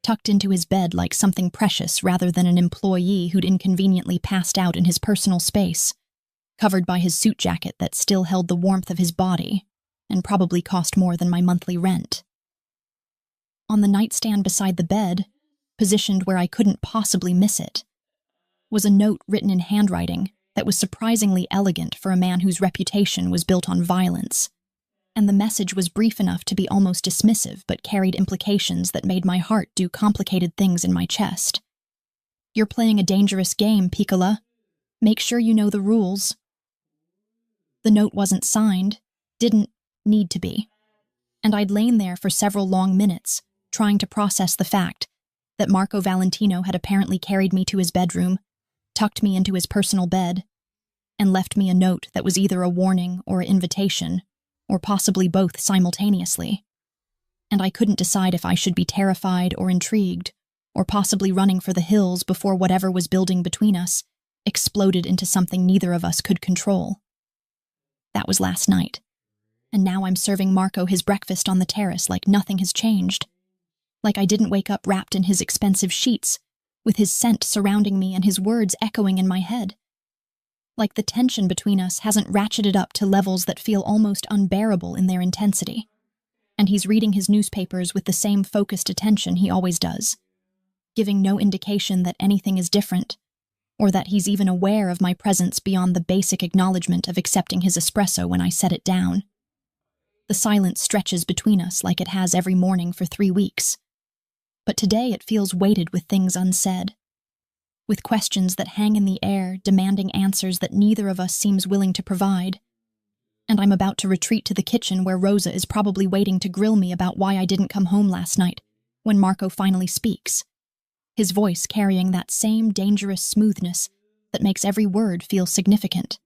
Tucked into his bed like something precious rather than an employee who'd inconveniently passed out in his personal space, covered by his suit jacket that still held the warmth of his body and probably cost more than my monthly rent. On the nightstand beside the bed, positioned where I couldn't possibly miss it, was a note written in handwriting that was surprisingly elegant for a man whose reputation was built on violence, and the message was brief enough to be almost dismissive but carried implications that made my heart do complicated things in my chest. "You're playing a dangerous game, Piccola. Make sure you know the rules." The note wasn't signed, didn't need to be, and I'd lain there for several long minutes, trying to process the fact that Marco Valentino had apparently carried me to his bedroom, tucked me into his personal bed, and left me a note that was either a warning or an invitation, or possibly both simultaneously. And I couldn't decide if I should be terrified or intrigued, or possibly running for the hills before whatever was building between us exploded into something neither of us could control. That was last night, and now I'm serving Marco his breakfast on the terrace like nothing has changed. Like I didn't wake up wrapped in his expensive sheets, with his scent surrounding me and his words echoing in my head. Like the tension between us hasn't ratcheted up to levels that feel almost unbearable in their intensity. And he's reading his newspapers with the same focused attention he always does, giving no indication that anything is different, or that he's even aware of my presence beyond the basic acknowledgement of accepting his espresso when I set it down. The silence stretches between us like it has every morning for 3 weeks. But today it feels weighted with things unsaid, with questions that hang in the air, demanding answers that neither of us seems willing to provide. And I'm about to retreat to the kitchen where Rosa is probably waiting to grill me about why I didn't come home last night, when Marco finally speaks, his voice carrying that same dangerous smoothness that makes every word feel significant.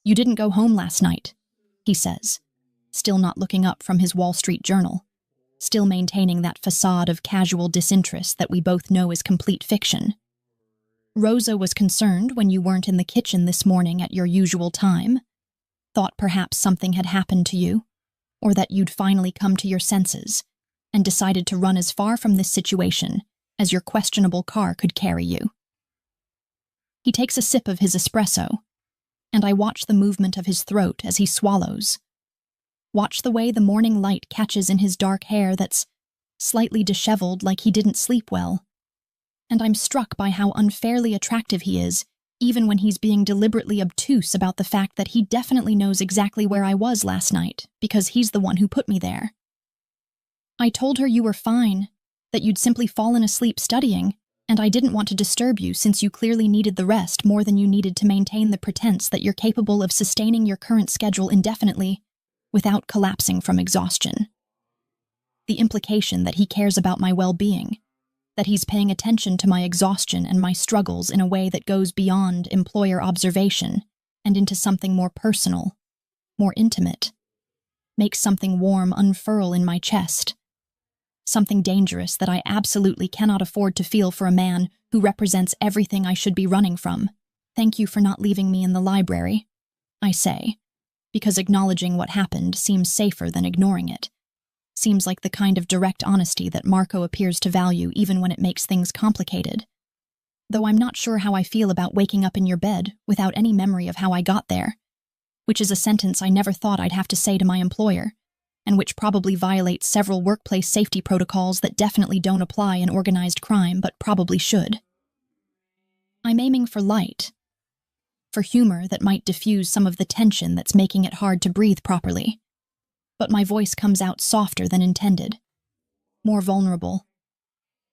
"You didn't go home last night," he says, still not looking up from his Wall Street Journal, still maintaining that facade of casual disinterest that we both know is complete fiction. "Rosa was concerned when you weren't in the kitchen this morning at your usual time, thought perhaps something had happened to you, or that you'd finally come to your senses, and decided to run as far from this situation as your questionable car could carry you." He takes a sip of his espresso, and I watch the movement of his throat as he swallows. Watch the way the morning light catches in his dark hair that's slightly disheveled like he didn't sleep well. And I'm struck by how unfairly attractive he is, even when he's being deliberately obtuse about the fact that he definitely knows exactly where I was last night, because he's the one who put me there. "I told her you were fine, that you'd simply fallen asleep studying, and I didn't want to disturb you since you clearly needed the rest more than you needed to maintain the pretense that you're capable of sustaining your current schedule indefinitely, without collapsing from exhaustion." The implication that he cares about my well-being, that he's paying attention to my exhaustion and my struggles in a way that goes beyond employer observation and into something more personal, more intimate, makes something warm unfurl in my chest. Something dangerous that I absolutely cannot afford to feel for a man who represents everything I should be running from. "Thank you for not leaving me in the library," I say, because acknowledging what happened seems safer than ignoring it. Seems like the kind of direct honesty that Marco appears to value even when it makes things complicated. Though I'm not sure how I feel about waking up in your bed without any memory of how I got there, which is a sentence I never thought I'd have to say to my employer, and which probably violates several workplace safety protocols that definitely don't apply in organized crime but probably should. I'm aiming for light, for humor that might diffuse some of the tension that's making it hard to breathe properly. But my voice comes out softer than intended, more vulnerable.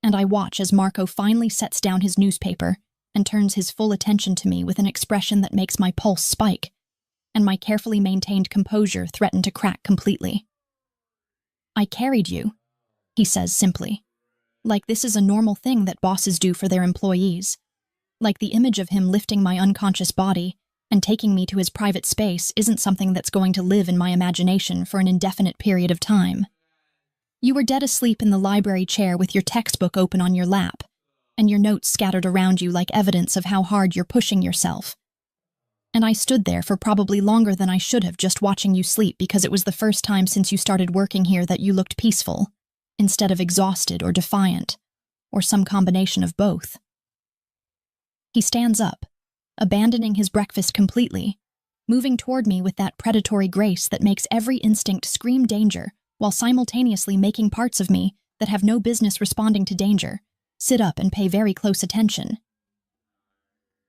And I watch as Marco finally sets down his newspaper and turns his full attention to me with an expression that makes my pulse spike, and my carefully maintained composure threaten to crack completely. "I carried you," he says simply, like this is a normal thing that bosses do for their employees, like the image of him lifting my unconscious body and taking me to his private space isn't something that's going to live in my imagination for an indefinite period of time. "You were dead asleep in the library chair with your textbook open on your lap, and your notes scattered around you like evidence of how hard you're pushing yourself. And I stood there for probably longer than I should have just watching you sleep because it was the first time since you started working here that you looked peaceful, instead of exhausted or defiant, or some combination of both." He stands up, abandoning his breakfast completely, moving toward me with that predatory grace that makes every instinct scream danger while simultaneously making parts of me that have no business responding to danger sit up and pay very close attention.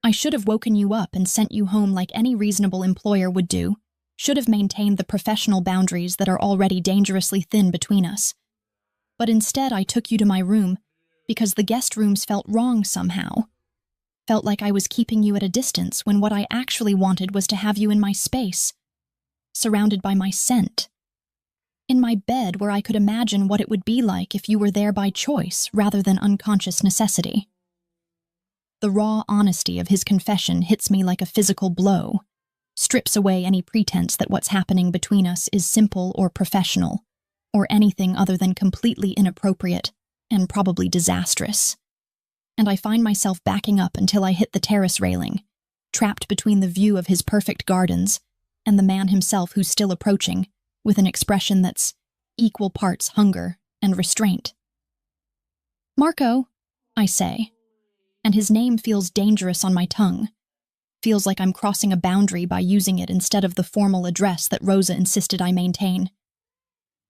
"I should have woken you up and sent you home like any reasonable employer would do, should have maintained the professional boundaries that are already dangerously thin between us. But instead I took you to my room because the guest rooms felt wrong somehow. Felt like I was keeping you at a distance when what I actually wanted was to have you in my space, surrounded by my scent. In my bed where I could imagine what it would be like if you were there by choice rather than unconscious necessity." The raw honesty of his confession hits me like a physical blow, strips away any pretense that what's happening between us is simple or professional, or anything other than completely inappropriate and probably disastrous. And I find myself backing up until I hit the terrace railing, trapped between the view of his perfect gardens and the man himself who's still approaching, with an expression that's equal parts hunger and restraint. "Marco," I say, and his name feels dangerous on my tongue. Feels like I'm crossing a boundary by using it instead of the formal address that Rosa insisted I maintain.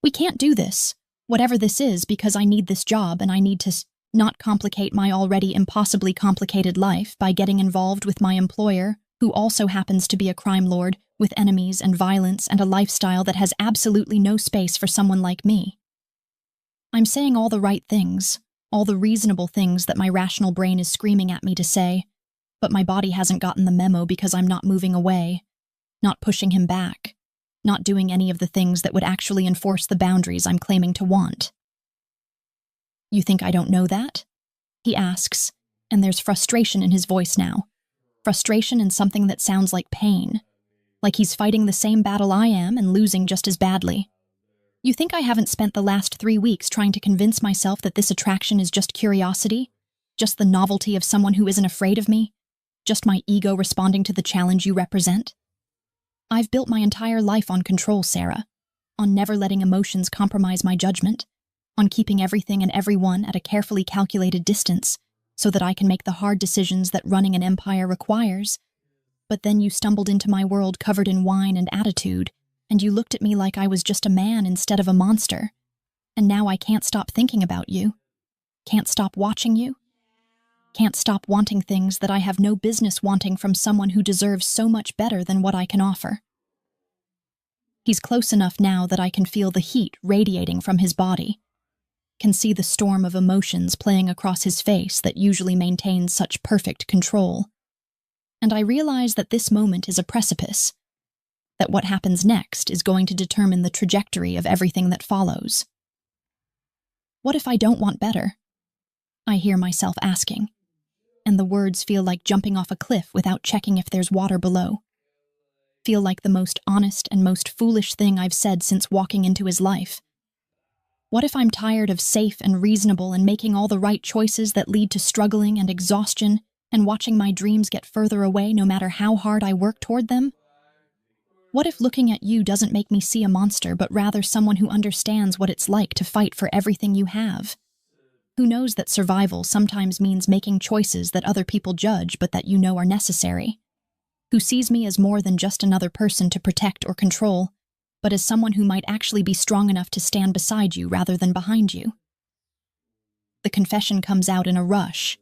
"We can't do this, whatever this is, because I need this job and I need to not complicate my already impossibly complicated life by getting involved with my employer, who also happens to be a crime lord with enemies and violence and a lifestyle that has absolutely no space for someone like me." I'm saying all the right things, all the reasonable things that my rational brain is screaming at me to say, but my body hasn't gotten the memo because I'm not moving away, not pushing him back, not doing any of the things that would actually enforce the boundaries I'm claiming to want. "You think I don't know that?" he asks, and there's frustration in his voice now. Frustration and something that sounds like pain, like he's fighting the same battle I am and losing just as badly. "You think I haven't spent the last 3 weeks trying to convince myself that this attraction is just curiosity? Just the novelty of someone who isn't afraid of me? Just my ego responding to the challenge you represent? I've built my entire life on control, Sarah, on never letting emotions compromise my judgment, on keeping everything and everyone at a carefully calculated distance so that I can make the hard decisions that running an empire requires. But then you stumbled into my world covered in wine and attitude, and you looked at me like I was just a man instead of a monster. And now I can't stop thinking about you. Can't stop watching you. Can't stop wanting things that I have no business wanting from someone who deserves so much better than what I can offer." He's close enough now that I can feel the heat radiating from his body, can see the storm of emotions playing across his face that usually maintains such perfect control. And I realize that this moment is a precipice, that what happens next is going to determine the trajectory of everything that follows. What if I don't want better? I hear myself asking, and the words feel like jumping off a cliff without checking if there's water below. Feel like the most honest and most foolish thing I've said since walking into his life. What if I'm tired of safe and reasonable and making all the right choices that lead to struggling and exhaustion and watching my dreams get further away no matter how hard I work toward them? What if looking at you doesn't make me see a monster, but rather someone who understands what it's like to fight for everything you have? Who knows that survival sometimes means making choices that other people judge but that you know are necessary? Who sees me as more than just another person to protect or control, but as someone who might actually be strong enough to stand beside you rather than behind you? The confession comes out in a rush.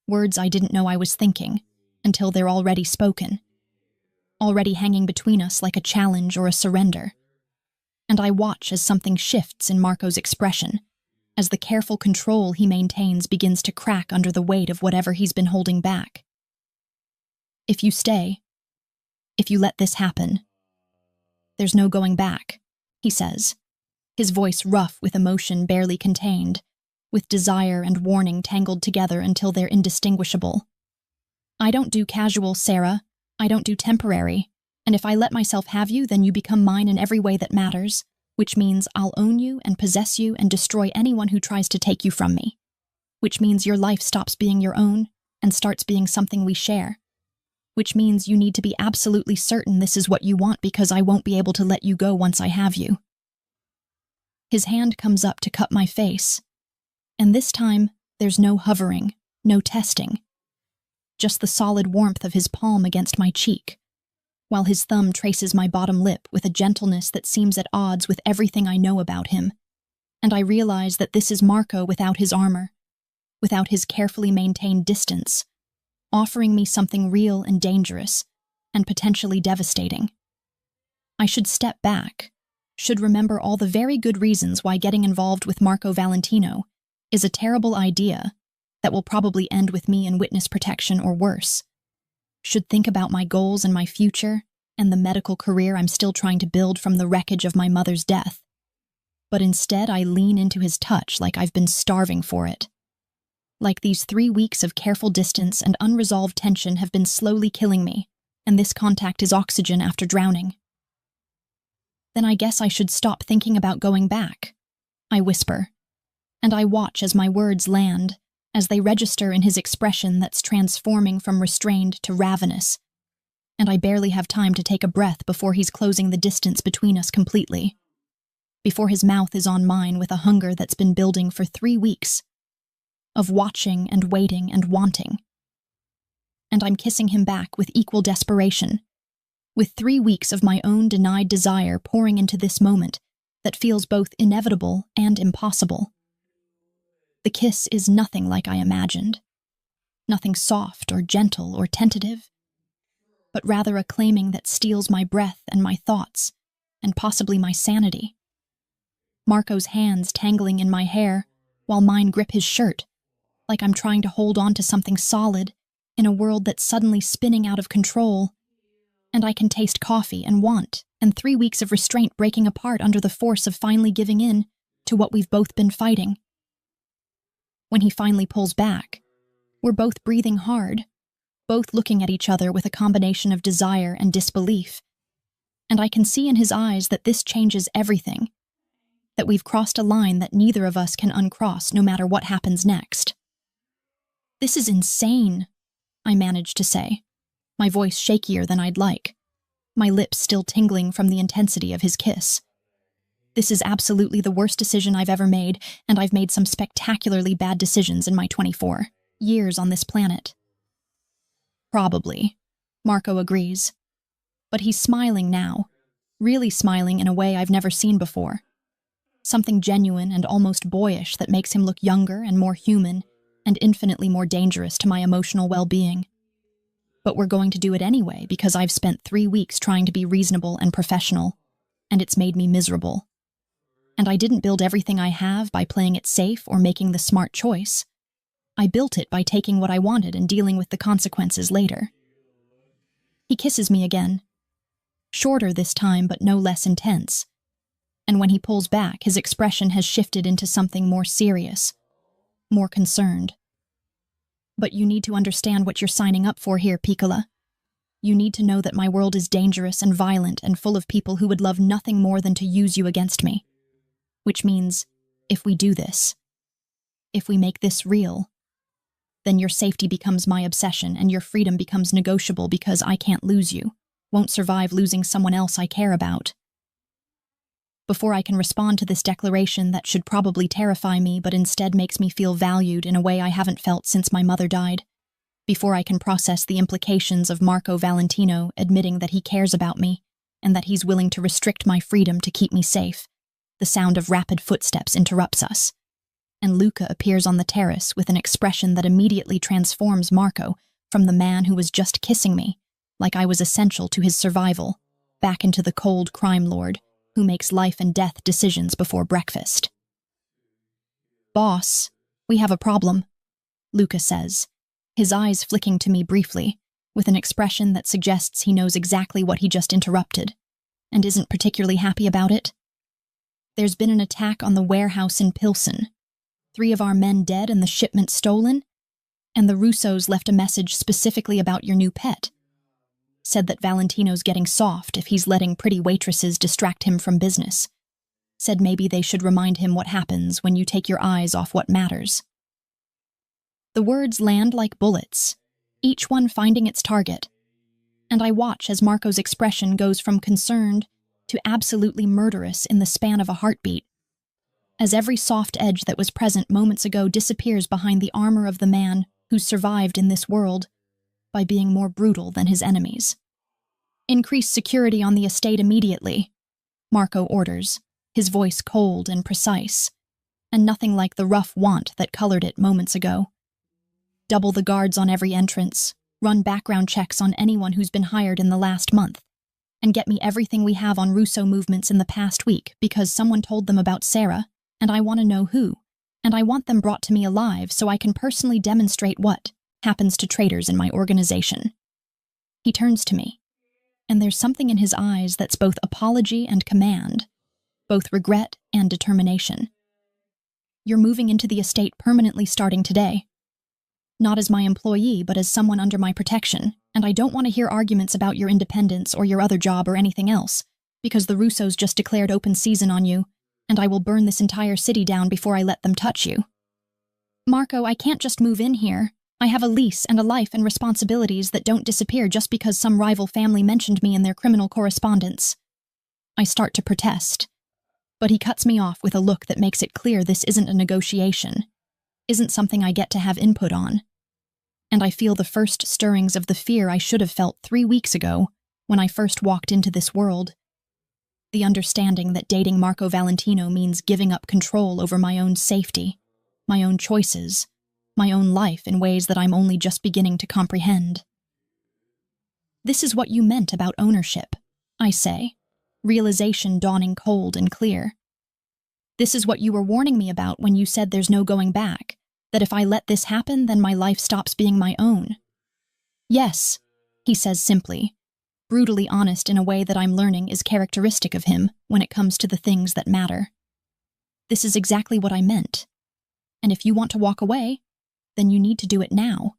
Words I didn't know I was thinking, until they're already spoken. Already hanging between us like a challenge or a surrender. And I watch as something shifts in Marco's expression, as the careful control he maintains begins to crack under the weight of whatever he's been holding back. "If you stay, if you let this happen, there's no going back," he says, his voice rough with emotion barely contained, with desire and warning tangled together until they're indistinguishable. "I don't do casual, Sarah. I don't do temporary. And if I let myself have you, then you become mine in every way that matters, which means I'll own you and possess you and destroy anyone who tries to take you from me. Which means your life stops being your own and starts being something we share. Which means you need to be absolutely certain this is what you want, because I won't be able to let you go once I have you." His hand comes up to cup my face, and this time there's no hovering, no testing. Just the solid warmth of his palm against my cheek, while his thumb traces my bottom lip with a gentleness that seems at odds with everything I know about him. And I realize that this is Marco without his armor, without his carefully maintained distance, offering me something real and dangerous, and potentially devastating. I should step back, should remember all the very good reasons why getting involved with Marco Valentino is a terrible idea that will probably end with me in witness protection or worse. Should think about my goals and my future, and the medical career I'm still trying to build from the wreckage of my mother's death. But instead I lean into his touch like I've been starving for it. Like these 3 weeks of careful distance and unresolved tension have been slowly killing me, and this contact is oxygen after drowning. "Then I guess I should stop thinking about going back," I whisper, And I watch as my words land, as they register in his expression that's transforming from restrained to ravenous. And I barely have time to take a breath before he's closing the distance between us completely. Before his mouth is on mine with a hunger that's been building for 3 weeks. Of watching and waiting and wanting. And I'm kissing him back with equal desperation, with 3 weeks of my own denied desire pouring into this moment that feels both inevitable and impossible. The kiss is nothing like I imagined, nothing soft or gentle or tentative, but rather a claiming that steals my breath and my thoughts, and possibly my sanity. Marco's hands tangling in my hair, while mine grip his shirt, like I'm trying to hold on to something solid in a world that's suddenly spinning out of control, and I can taste coffee and want and 3 weeks of restraint breaking apart under the force of finally giving in to what we've both been fighting. When he finally pulls back, we're both breathing hard, both looking at each other with a combination of desire and disbelief, and I can see in his eyes that this changes everything, that we've crossed a line that neither of us can uncross no matter what happens next. "This is insane," I managed to say, my voice shakier than I'd like, my lips still tingling from the intensity of his kiss. "This is absolutely the worst decision I've ever made, and I've made some spectacularly bad decisions in my 24 years on this planet." "Probably," Marco agrees. But he's smiling now, really smiling in a way I've never seen before. Something genuine and almost boyish that makes him look younger and more human, and infinitely more dangerous to my emotional well-being. But we're going to do it anyway because I've spent 3 weeks trying to be reasonable and professional, and it's made me miserable. And I didn't build everything I have by playing it safe or making the smart choice. I built it by taking what I wanted and dealing with the consequences later. He kisses me again. Shorter this time, but no less intense. And when he pulls back, his expression has shifted into something more serious, more concerned. "But you need to understand what you're signing up for here, Piccola. You need to know that my world is dangerous and violent and full of people who would love nothing more than to use you against me. Which means, if we do this, if we make this real, then your safety becomes my obsession and your freedom becomes negotiable because I can't lose you, won't survive losing someone else I care about." Before I can respond to this declaration that should probably terrify me but instead makes me feel valued in a way I haven't felt since my mother died, before I can process the implications of Marco Valentino admitting that he cares about me and that he's willing to restrict my freedom to keep me safe, the sound of rapid footsteps interrupts us, and Luca appears on the terrace with an expression that immediately transforms Marco from the man who was just kissing me, like I was essential to his survival, back into the cold crime lord who makes life and death decisions before breakfast. "Boss, we have a problem," Luca says, his eyes flicking to me briefly, with an expression that suggests he knows exactly what he just interrupted, and isn't particularly happy about it. "There's been an attack on the warehouse in Pilsen, 3 of our men dead and the shipment stolen, and the Russos left a message specifically about your new pet. Said that Valentino's getting soft if he's letting pretty waitresses distract him from business. Said maybe they should remind him what happens when you take your eyes off what matters." The words land like bullets, each one finding its target, and I watch as Marco's expression goes from concerned to absolutely murderous in the span of a heartbeat, as every soft edge that was present moments ago disappears behind the armor of the man who's survived in this world by being more brutal than his enemies. "Increase security on the estate immediately," Marco orders, his voice cold and precise, and nothing like the rough want that colored it moments ago. "Double the guards on every entrance, run background checks on anyone who's been hired in the last month, and get me everything we have on Russo movements in the past week because someone told them about Sarah, and I want to know who, and I want them brought to me alive so I can personally demonstrate what happens to traitors in my organization." He turns to me, and there's something in his eyes that's both apology and command, both regret and determination. "You're moving into the estate permanently starting today. Not as my employee, but as someone under my protection, and I don't want to hear arguments about your independence or your other job or anything else, because the Russos just declared open season on you, and I will burn this entire city down before I let them touch you. Marco, I can't just move in here. I have a lease and a life and responsibilities that don't disappear just because some rival family mentioned me in their criminal correspondence. I start to protest, but he cuts me off with a look that makes it clear this isn't a negotiation, isn't something I get to have input on. And I feel the first stirrings of the fear I should have felt 3 weeks ago when I first walked into this world. The understanding that dating Marco Valentino means giving up control over my own safety, my own choices, my own life in ways that I'm only just beginning to comprehend. This is what you meant about ownership, I say, realization dawning cold and clear. This is what you were warning me about when you said there's no going back, that if I let this happen, then my life stops being my own. Yes, he says simply, brutally honest in a way that I'm learning is characteristic of him when it comes to the things that matter. This is exactly what I meant. And if you want to walk away, then you need to do it now,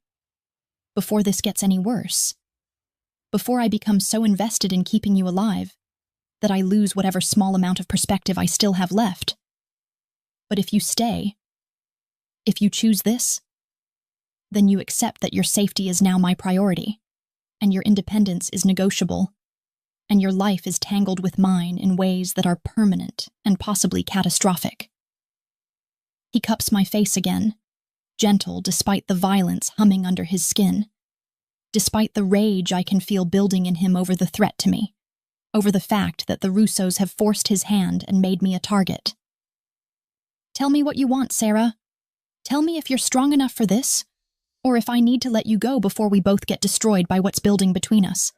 before this gets any worse, before I become so invested in keeping you alive that I lose whatever small amount of perspective I still have left. But if you stay, if you choose this, then you accept that your safety is now my priority, and your independence is negotiable, and your life is tangled with mine in ways that are permanent and possibly catastrophic. He cups my face again, gentle despite the violence humming under his skin, despite the rage I can feel building in him over the threat to me, over the fact that the Russos have forced his hand and made me a target. Tell me what you want, Sarah. Tell me if you're strong enough for this, or if I need to let you go before we both get destroyed by what's building between us.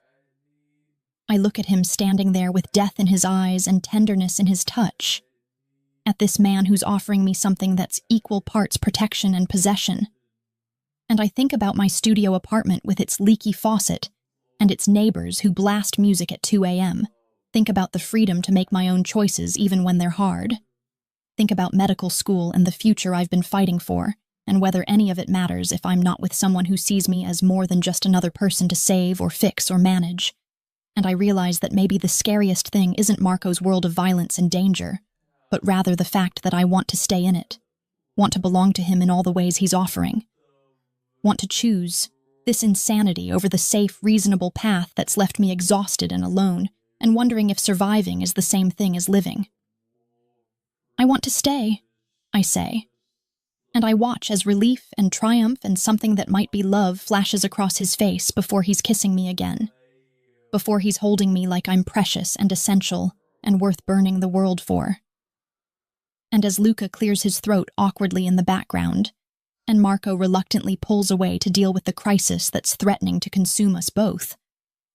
I look at him standing there with death in his eyes and tenderness in his touch, at this man who's offering me something that's equal parts protection and possession. And I think about my studio apartment with its leaky faucet and its neighbors who blast music at 2 a.m. Think about the freedom to make my own choices even when they're hard. Think about medical school and the future I've been fighting for, and whether any of it matters if I'm not with someone who sees me as more than just another person to save or fix or manage. And I realize that maybe the scariest thing isn't Marco's world of violence and danger, but rather the fact that I want to stay in it, want to belong to him in all the ways he's offering, want to choose this insanity over the safe, reasonable path that's left me exhausted and alone, and wondering if surviving is the same thing as living. I want to stay, I say, and I watch as relief and triumph and something that might be love flashes across his face before he's kissing me again, before he's holding me like I'm precious and essential and worth burning the world for. And as Luca clears his throat awkwardly in the background, and Marco reluctantly pulls away to deal with the crisis that's threatening to consume us both,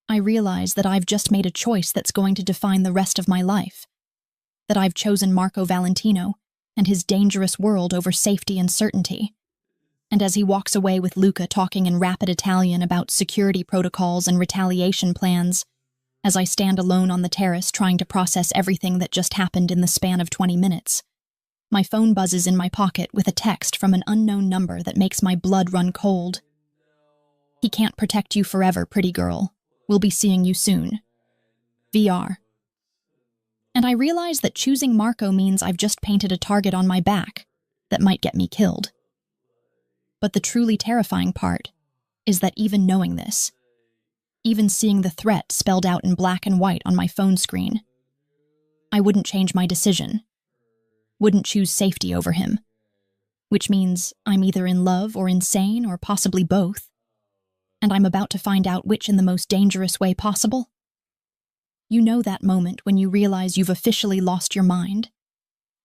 I realize that I've just made a choice that's going to define the rest of my life, that I've chosen Marco Valentino and his dangerous world over safety and certainty. And as he walks away with Luca talking in rapid Italian about security protocols and retaliation plans, as I stand alone on the terrace trying to process everything that just happened in the span of 20 minutes, my phone buzzes in my pocket with a text from an unknown number that makes my blood run cold. He can't protect you forever, pretty girl. We'll be seeing you soon. VR. And I realize that choosing Marco means I've just painted a target on my back that might get me killed. But the truly terrifying part is that even knowing this, even seeing the threat spelled out in black and white on my phone screen, I wouldn't change my decision. Wouldn't choose safety over him, which means I'm either in love or insane or possibly both, and I'm about to find out which in the most dangerous way possible. You know that moment when you realize you've officially lost your mind,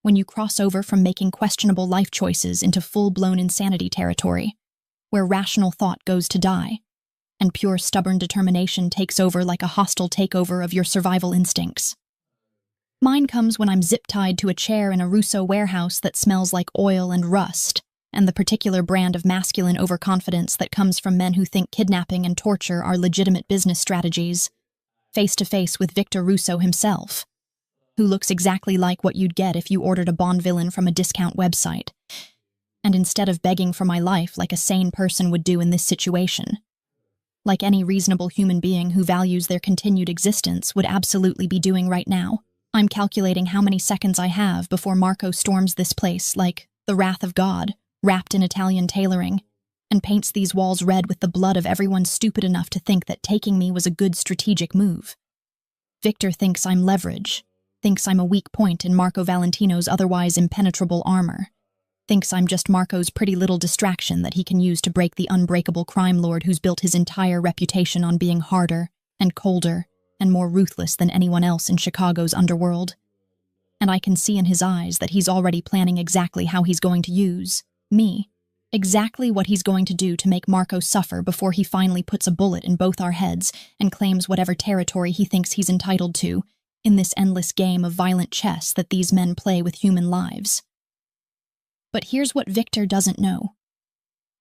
when you cross over from making questionable life choices into full-blown insanity territory, where rational thought goes to die, and pure stubborn determination takes over like a hostile takeover of your survival instincts. Mine comes when I'm zip-tied to a chair in a Russo warehouse that smells like oil and rust, and the particular brand of masculine overconfidence that comes from men who think kidnapping and torture are legitimate business strategies, face-to-face with Victor Russo himself, who looks exactly like what you'd get if you ordered a Bond villain from a discount website, and instead of begging for my life like a sane person would do in this situation, like any reasonable human being who values their continued existence would absolutely be doing right now, I'm calculating how many seconds I have before Marco storms this place like the wrath of God, wrapped in Italian tailoring, and paints these walls red with the blood of everyone stupid enough to think that taking me was a good strategic move. Victor thinks I'm leverage, thinks I'm a weak point in Marco Valentino's otherwise impenetrable armor, thinks I'm just Marco's pretty little distraction that he can use to break the unbreakable crime lord who's built his entire reputation on being harder and colder and more ruthless than anyone else in Chicago's underworld. And I can see in his eyes that he's already planning exactly how he's going to use me, exactly what he's going to do to make Marco suffer before he finally puts a bullet in both our heads and claims whatever territory he thinks he's entitled to in this endless game of violent chess that these men play with human lives. But here's what Victor doesn't know.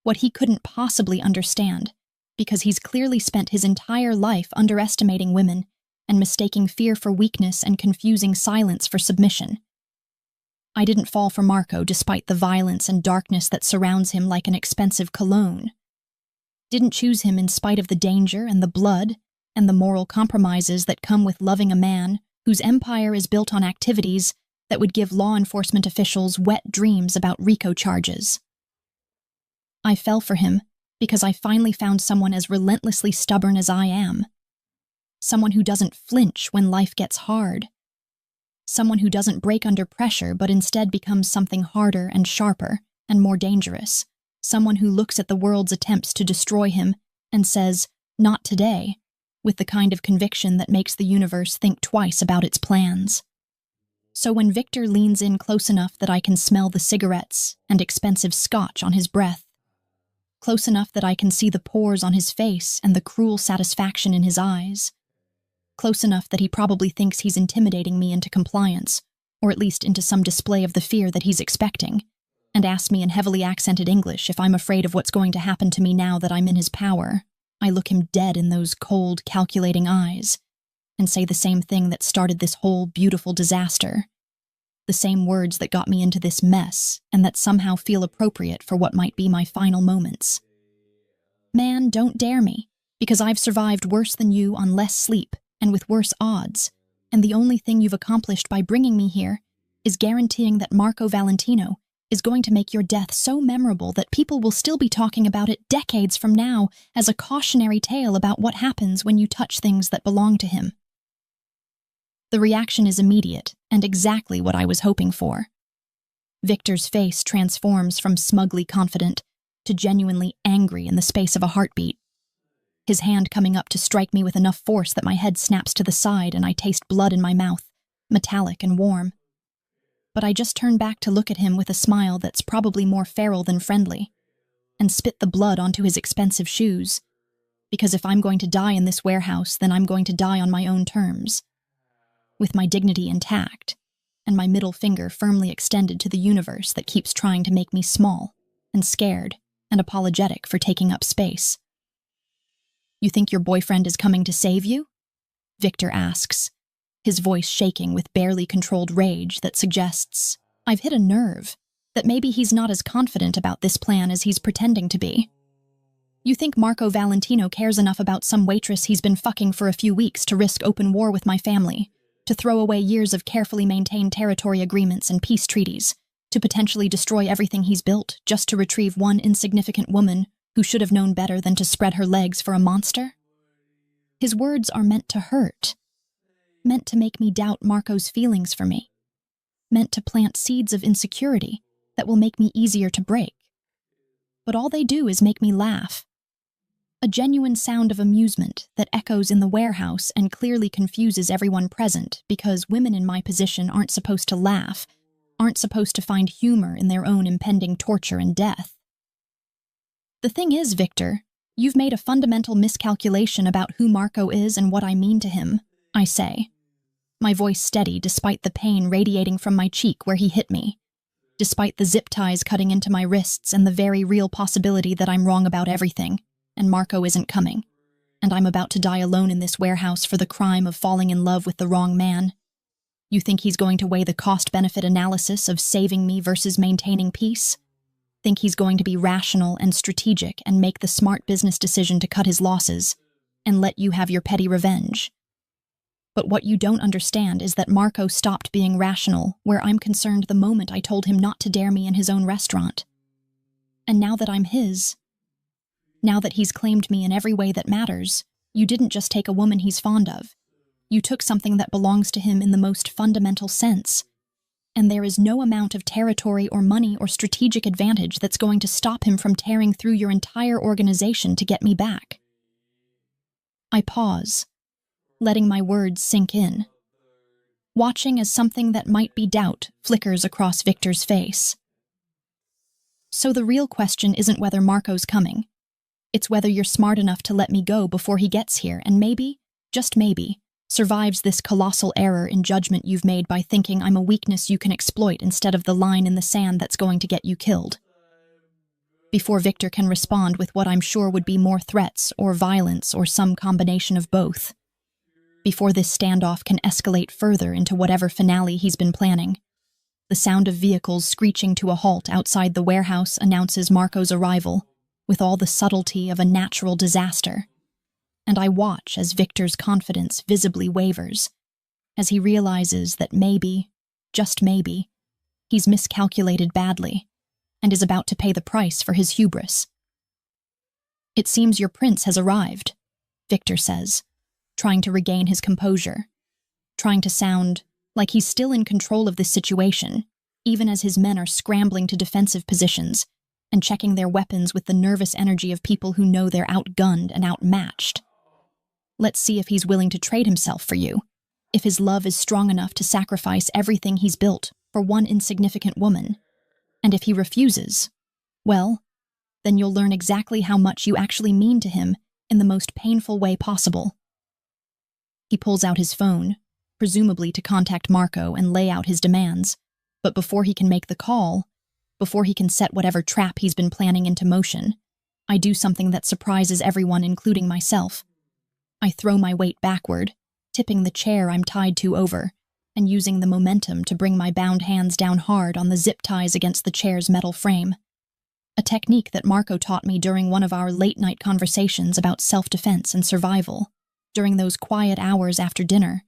What he couldn't possibly understand, because he's clearly spent his entire life underestimating women and mistaking fear for weakness and confusing silence for submission. I didn't fall for Marco despite the violence and darkness that surrounds him like an expensive cologne. Didn't choose him in spite of the danger and the blood and the moral compromises that come with loving a man whose empire is built on activities that would give law enforcement officials wet dreams about RICO charges. I fell for him because I finally found someone as relentlessly stubborn as I am. Someone who doesn't flinch when life gets hard. Someone who doesn't break under pressure but instead becomes something harder and sharper and more dangerous. Someone who looks at the world's attempts to destroy him and says, "Not today," with the kind of conviction that makes the universe think twice about its plans. So when Victor leans in close enough that I can smell the cigarettes and expensive scotch on his breath, close enough that I can see the pores on his face and the cruel satisfaction in his eyes, close enough that he probably thinks he's intimidating me into compliance, or at least into some display of the fear that he's expecting, and asks me in heavily accented English if I'm afraid of what's going to happen to me now that I'm in his power, I look him dead in those cold, calculating eyes, and say the same thing that started this whole beautiful disaster. The same words that got me into this mess, and that somehow feel appropriate for what might be my final moments. "Man, don't dare me, because I've survived worse than you on less sleep and with worse odds, and the only thing you've accomplished by bringing me here is guaranteeing that Marco Valentino is going to make your death so memorable that people will still be talking about it decades from now as a cautionary tale about what happens when you touch things that belong to him." The reaction is immediate and exactly what I was hoping for. Victor's face transforms from smugly confident to genuinely angry in the space of a heartbeat, his hand coming up to strike me with enough force that my head snaps to the side and I taste blood in my mouth, metallic and warm. But I just turn back to look at him with a smile that's probably more feral than friendly, and spit the blood onto his expensive shoes, because if I'm going to die in this warehouse, then I'm going to die on my own terms, with my dignity intact, and my middle finger firmly extended to the universe that keeps trying to make me small and scared and apologetic for taking up space. "You think your boyfriend is coming to save you?" Victor asks, his voice shaking with barely controlled rage that suggests I've hit a nerve, that maybe he's not as confident about this plan as he's pretending to be. "You think Marco Valentino cares enough about some waitress he's been fucking for a few weeks to risk open war with my family, to throw away years of carefully maintained territory agreements and peace treaties, to potentially destroy everything he's built just to retrieve one insignificant woman who should have known better than to spread her legs for a monster?" His words are meant to hurt, meant to make me doubt Marco's feelings for me, meant to plant seeds of insecurity that will make me easier to break. But all they do is make me laugh. A genuine sound of amusement that echoes in the warehouse and clearly confuses everyone present because women in my position aren't supposed to laugh, aren't supposed to find humor in their own impending torture and death. "The thing is, Victor, you've made a fundamental miscalculation about who Marco is and what I mean to him," I say, my voice steady despite the pain radiating from my cheek where he hit me, despite the zip ties cutting into my wrists and the very real possibility that I'm wrong about everything, and Marco isn't coming, and I'm about to die alone in this warehouse for the crime of falling in love with the wrong man. You think he's going to weigh the cost-benefit analysis of saving me versus maintaining peace? Think he's going to be rational and strategic and make the smart business decision to cut his losses and let you have your petty revenge? But what you don't understand is that Marco stopped being rational where I'm concerned the moment I told him not to dare me in his own restaurant. And now that I'm his, now that he's claimed me in every way that matters, you didn't just take a woman he's fond of. You took something that belongs to him in the most fundamental sense. And there is no amount of territory or money or strategic advantage that's going to stop him from tearing through your entire organization to get me back. I pause, letting my words sink in, watching as something that might be doubt flickers across Victor's face. So the real question isn't whether Marco's coming. It's whether you're smart enough to let me go before he gets here and maybe, just maybe, survives this colossal error in judgment you've made by thinking I'm a weakness you can exploit instead of the line in the sand that's going to get you killed. Before Victor can respond with what I'm sure would be more threats or violence or some combination of both. Before this standoff can escalate further into whatever finale he's been planning. The sound of vehicles screeching to a halt outside the warehouse announces Marco's arrival, with all the subtlety of a natural disaster. And I watch as Victor's confidence visibly wavers, as he realizes that maybe, just maybe, he's miscalculated badly, and is about to pay the price for his hubris. "It seems your prince has arrived," Victor says, trying to regain his composure, trying to sound like he's still in control of this situation, even as his men are scrambling to defensive positions and checking their weapons with the nervous energy of people who know they're outgunned and outmatched. "Let's see if he's willing to trade himself for you, if his love is strong enough to sacrifice everything he's built for one insignificant woman. And if he refuses, well, then you'll learn exactly how much you actually mean to him in the most painful way possible." He pulls out his phone, presumably to contact Marco and lay out his demands, but before he can make the call, before he can set whatever trap he's been planning into motion, I do something that surprises everyone, including myself. I throw my weight backward, tipping the chair I'm tied to over, and using the momentum to bring my bound hands down hard on the zip ties against the chair's metal frame. A technique that Marco taught me during one of our late-night conversations about self-defense and survival, during those quiet hours after dinner,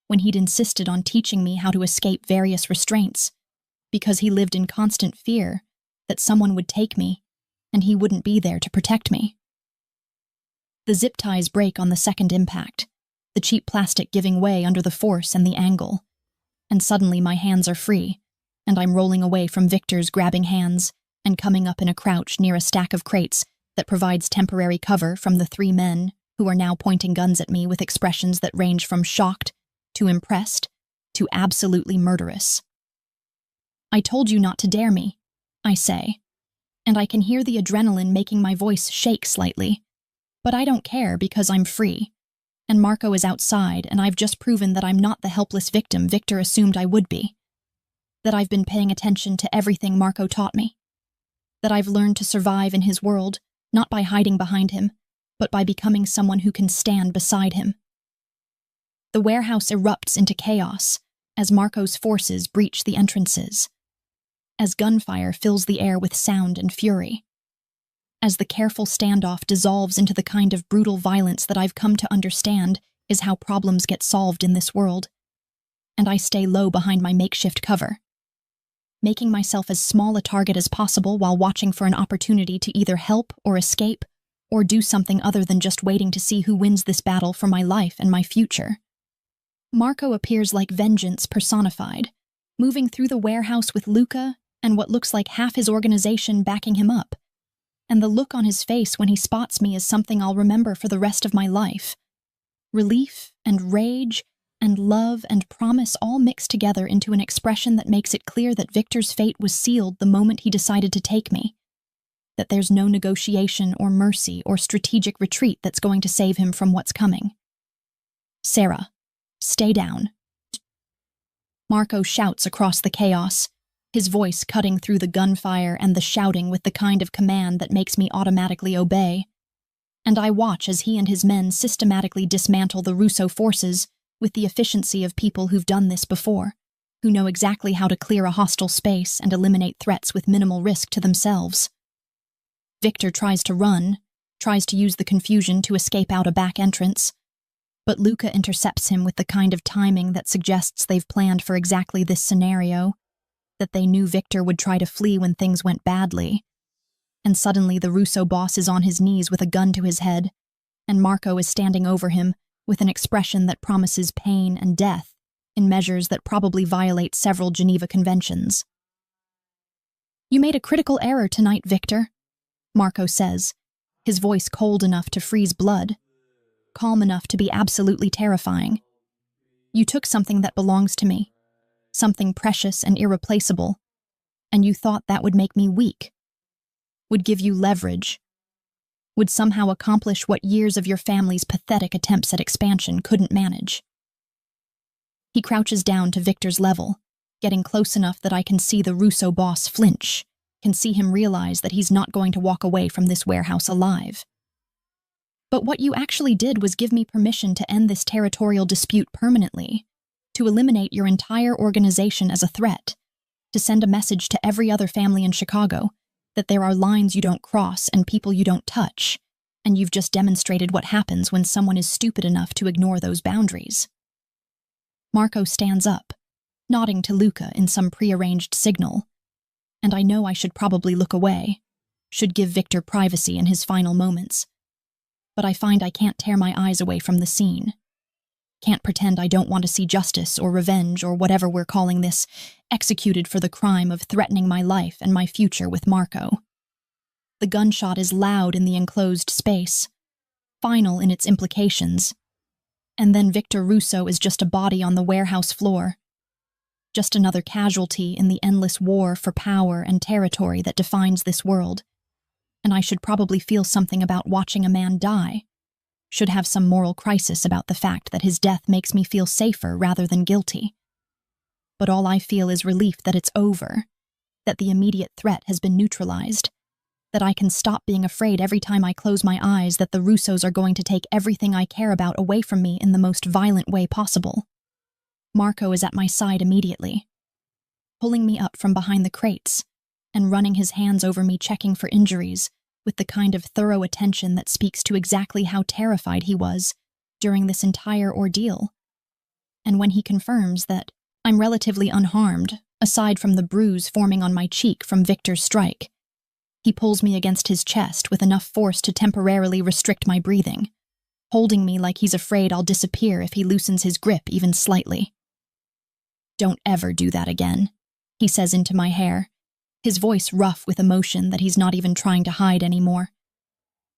when he'd insisted on teaching me how to escape various restraints, because he lived in constant fear that someone would take me, and he wouldn't be there to protect me. The zip ties break on the second impact, the cheap plastic giving way under the force and the angle, and suddenly my hands are free, and I'm rolling away from Victor's grabbing hands and coming up in a crouch near a stack of crates that provides temporary cover from the three men who are now pointing guns at me with expressions that range from shocked to impressed to absolutely murderous. "I told you not to dare me," I say, and I can hear the adrenaline making my voice shake slightly. But I don't care because I'm free, and Marco is outside, and I've just proven that I'm not the helpless victim Victor assumed I would be. That I've been paying attention to everything Marco taught me. That I've learned to survive in his world, not by hiding behind him, but by becoming someone who can stand beside him. The warehouse erupts into chaos as Marco's forces breach the entrances, as gunfire fills the air with sound and fury, as the careful standoff dissolves into the kind of brutal violence that I've come to understand is how problems get solved in this world, and I stay low behind my makeshift cover, making myself as small a target as possible while watching for an opportunity to either help or escape or do something other than just waiting to see who wins this battle for my life and my future. Marco appears like vengeance personified, moving through the warehouse with Luca and what looks like half his organization backing him up. And the look on his face when he spots me is something I'll remember for the rest of my life. Relief and rage and love and promise all mixed together into an expression that makes it clear that Victor's fate was sealed the moment he decided to take me. That there's no negotiation or mercy or strategic retreat that's going to save him from what's coming. "Sarah, stay down." Marco shouts across the chaos, his voice cutting through the gunfire and the shouting with the kind of command that makes me automatically obey. And I watch as he and his men systematically dismantle the Russo forces with the efficiency of people who've done this before, who know exactly how to clear a hostile space and eliminate threats with minimal risk to themselves. Victor tries to run, tries to use the confusion to escape out a back entrance, But Luca intercepts him with the kind of timing that suggests they've planned for exactly this scenario, that they knew Victor would try to flee when things went badly. And suddenly the Russo boss is on his knees with a gun to his head, and Marco is standing over him with an expression that promises pain and death in measures that probably violate several Geneva Conventions. "You made a critical error tonight, Victor," Marco says, his voice cold enough to freeze blood, calm enough to be absolutely terrifying. "You took something that belongs to me, something precious and irreplaceable, and you thought that would make me weak, would give you leverage, would somehow accomplish what years of your family's pathetic attempts at expansion couldn't manage." He crouches down to Victor's level, getting close enough that I can see the Russo boss flinch, can see him realize that he's not going to walk away from this warehouse alive. "But what you actually did was give me permission to end this territorial dispute permanently, to eliminate your entire organization as a threat, to send a message to every other family in Chicago that there are lines you don't cross and people you don't touch, and you've just demonstrated what happens when someone is stupid enough to ignore those boundaries." Marco stands up, nodding to Luca in some prearranged signal, and I know I should probably look away, should give Victor privacy in his final moments. But I find I can't tear my eyes away from the scene. Can't pretend I don't want to see justice or revenge or whatever we're calling this executed for the crime of threatening my life and my future with Marco. The gunshot is loud in the enclosed space, final in its implications, and then Victor Russo is just a body on the warehouse floor, just another casualty in the endless war for power and territory that defines this world. And I should probably feel something about watching a man die, should have some moral crisis about the fact that his death makes me feel safer rather than guilty. But all I feel is relief that it's over, that the immediate threat has been neutralized, that I can stop being afraid every time I close my eyes that the Russos are going to take everything I care about away from me in the most violent way possible. Marco is at my side immediately, pulling me up from behind the crates and running his hands over me checking for injuries with the kind of thorough attention that speaks to exactly how terrified he was during this entire ordeal. And when he confirms that I'm relatively unharmed, aside from the bruise forming on my cheek from Victor's strike, he pulls me against his chest with enough force to temporarily restrict my breathing, holding me like he's afraid I'll disappear if he loosens his grip even slightly. "Don't ever do that again," he says into my hair, his voice rough with emotion that he's not even trying to hide anymore.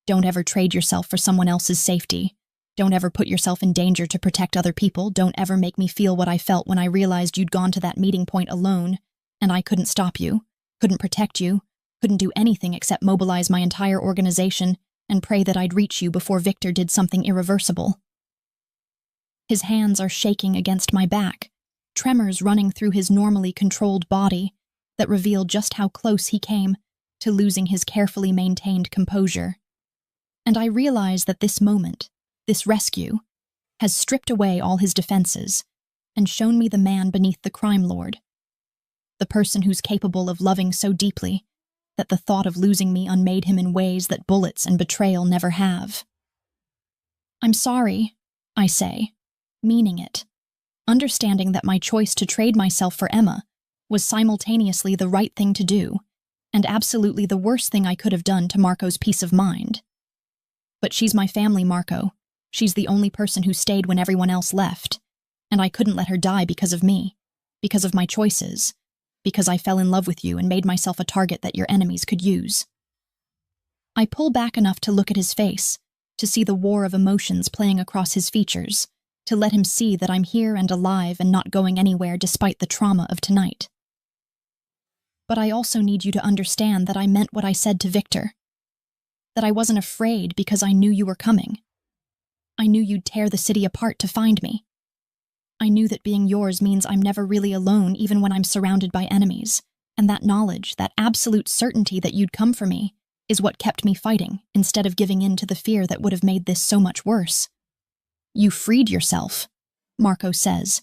"Don't ever trade yourself for someone else's safety. Don't ever put yourself in danger to protect other people. Don't ever make me feel what I felt when I realized you'd gone to that meeting point alone, and I couldn't stop you, couldn't protect you, couldn't do anything except mobilize my entire organization and pray that I'd reach you before Victor did something irreversible." His hands are shaking against my back, tremors running through his normally controlled body that reveal just how close he came to losing his carefully maintained composure. And I realize that this moment, this rescue, has stripped away all his defenses and shown me the man beneath the crime lord, the person who's capable of loving so deeply that the thought of losing me unmade him in ways that bullets and betrayal never have. "I'm sorry," I say, meaning it, understanding that my choice to trade myself for Emma was simultaneously the right thing to do and absolutely the worst thing I could have done to Marco's peace of mind. But she's my family, Marco. She's the only person who stayed when everyone else left, and I couldn't let her die because of me, because of my choices, because I fell in love with you and made myself a target that your enemies could use. I pull back enough to look at his face, to see the war of emotions playing across his features, to let him see that I'm here and alive and not going anywhere despite the trauma of tonight. But I also need you to understand that I meant what I said to Victor, that I wasn't afraid because I knew you were coming. I knew you'd tear the city apart to find me. I knew that being yours means I'm never really alone even when I'm surrounded by enemies, and that knowledge, that absolute certainty that you'd come for me, is what kept me fighting instead of giving in to the fear that would have made this so much worse. You freed yourself, Marco says,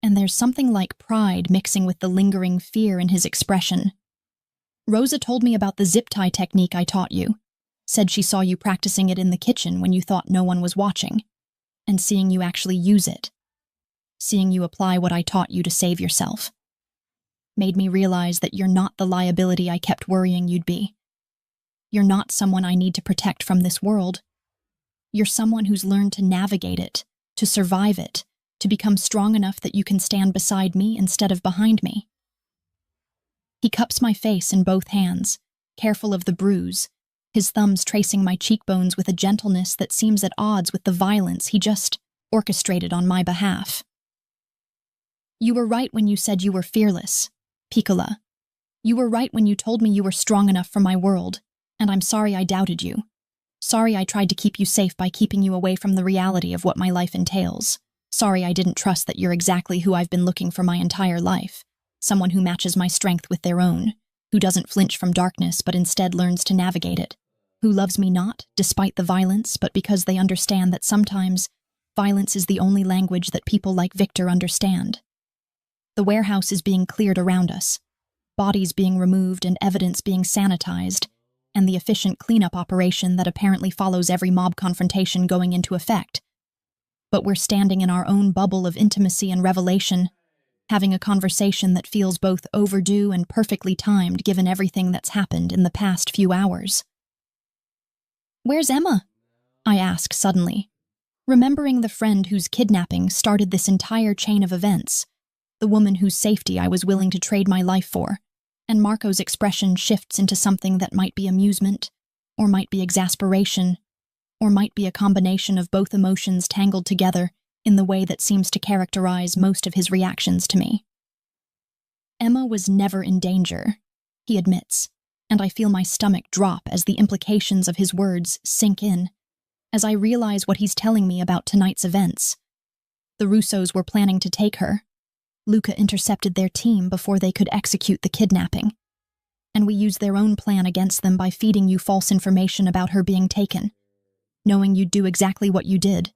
and there's something like pride mixing with the lingering fear in his expression. Rosa told me about the zip tie technique I taught you, said she saw you practicing it in the kitchen when you thought no one was watching. and seeing you actually use it, seeing you apply what I taught you to save yourself, made me realize that you're not the liability I kept worrying you'd be. You're not someone I need to protect from this world. You're someone who's learned to navigate it, to survive it, to become strong enough that you can stand beside me instead of behind me. He cups my face in both hands, careful of the bruise, his thumbs tracing my cheekbones with a gentleness that seems at odds with the violence he just orchestrated on my behalf. You were right when you said you were fearless, Piccola. You were right when you told me you were strong enough for my world, and I'm sorry I doubted you. Sorry I tried to keep you safe by keeping you away from the reality of what my life entails. Sorry I didn't trust that you're exactly who I've been looking for my entire life. Someone who matches my strength with their own, who doesn't flinch from darkness but instead learns to navigate it, who loves me not, despite the violence, but because they understand that sometimes violence is the only language that people like Victor understand. The warehouse is being cleared around us, bodies being removed and evidence being sanitized, and the efficient cleanup operation that apparently follows every mob confrontation going into effect. But we're standing in our own bubble of intimacy and revelation, having a conversation that feels both overdue and perfectly timed given everything that's happened in the past few hours. "Where's Emma?" I ask suddenly, remembering the friend whose kidnapping started this entire chain of events, the woman whose safety I was willing to trade my life for, and Marco's expression shifts into something that might be amusement, or might be exasperation, or might be a combination of both emotions tangled together in the way that seems to characterize most of his reactions to me. Emma was never in danger, he admits, and I feel my stomach drop as the implications of his words sink in, as I realize what he's telling me about tonight's events. The Russos were planning to take her. Luca intercepted their team before they could execute the kidnapping, and we used their own plan against them by feeding you false information about her being taken, knowing you'd do exactly what you did,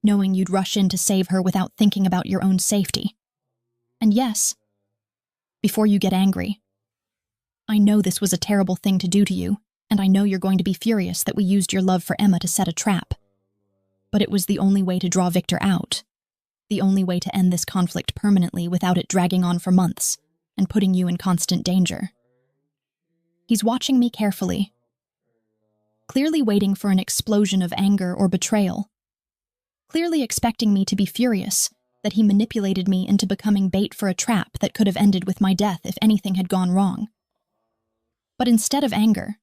knowing you'd rush in to save her without thinking about your own safety. And yes, before you get angry, I know this was a terrible thing to do to you, and I know you're going to be furious that we used your love for Emma to set a trap. But it was the only way to draw Victor out, the only way to end this conflict permanently without it dragging on for months and putting you in constant danger. He's watching me carefully, clearly waiting for an explosion of anger or betrayal, clearly expecting me to be furious that he manipulated me into becoming bait for a trap that could have ended with my death if anything had gone wrong. But instead of anger,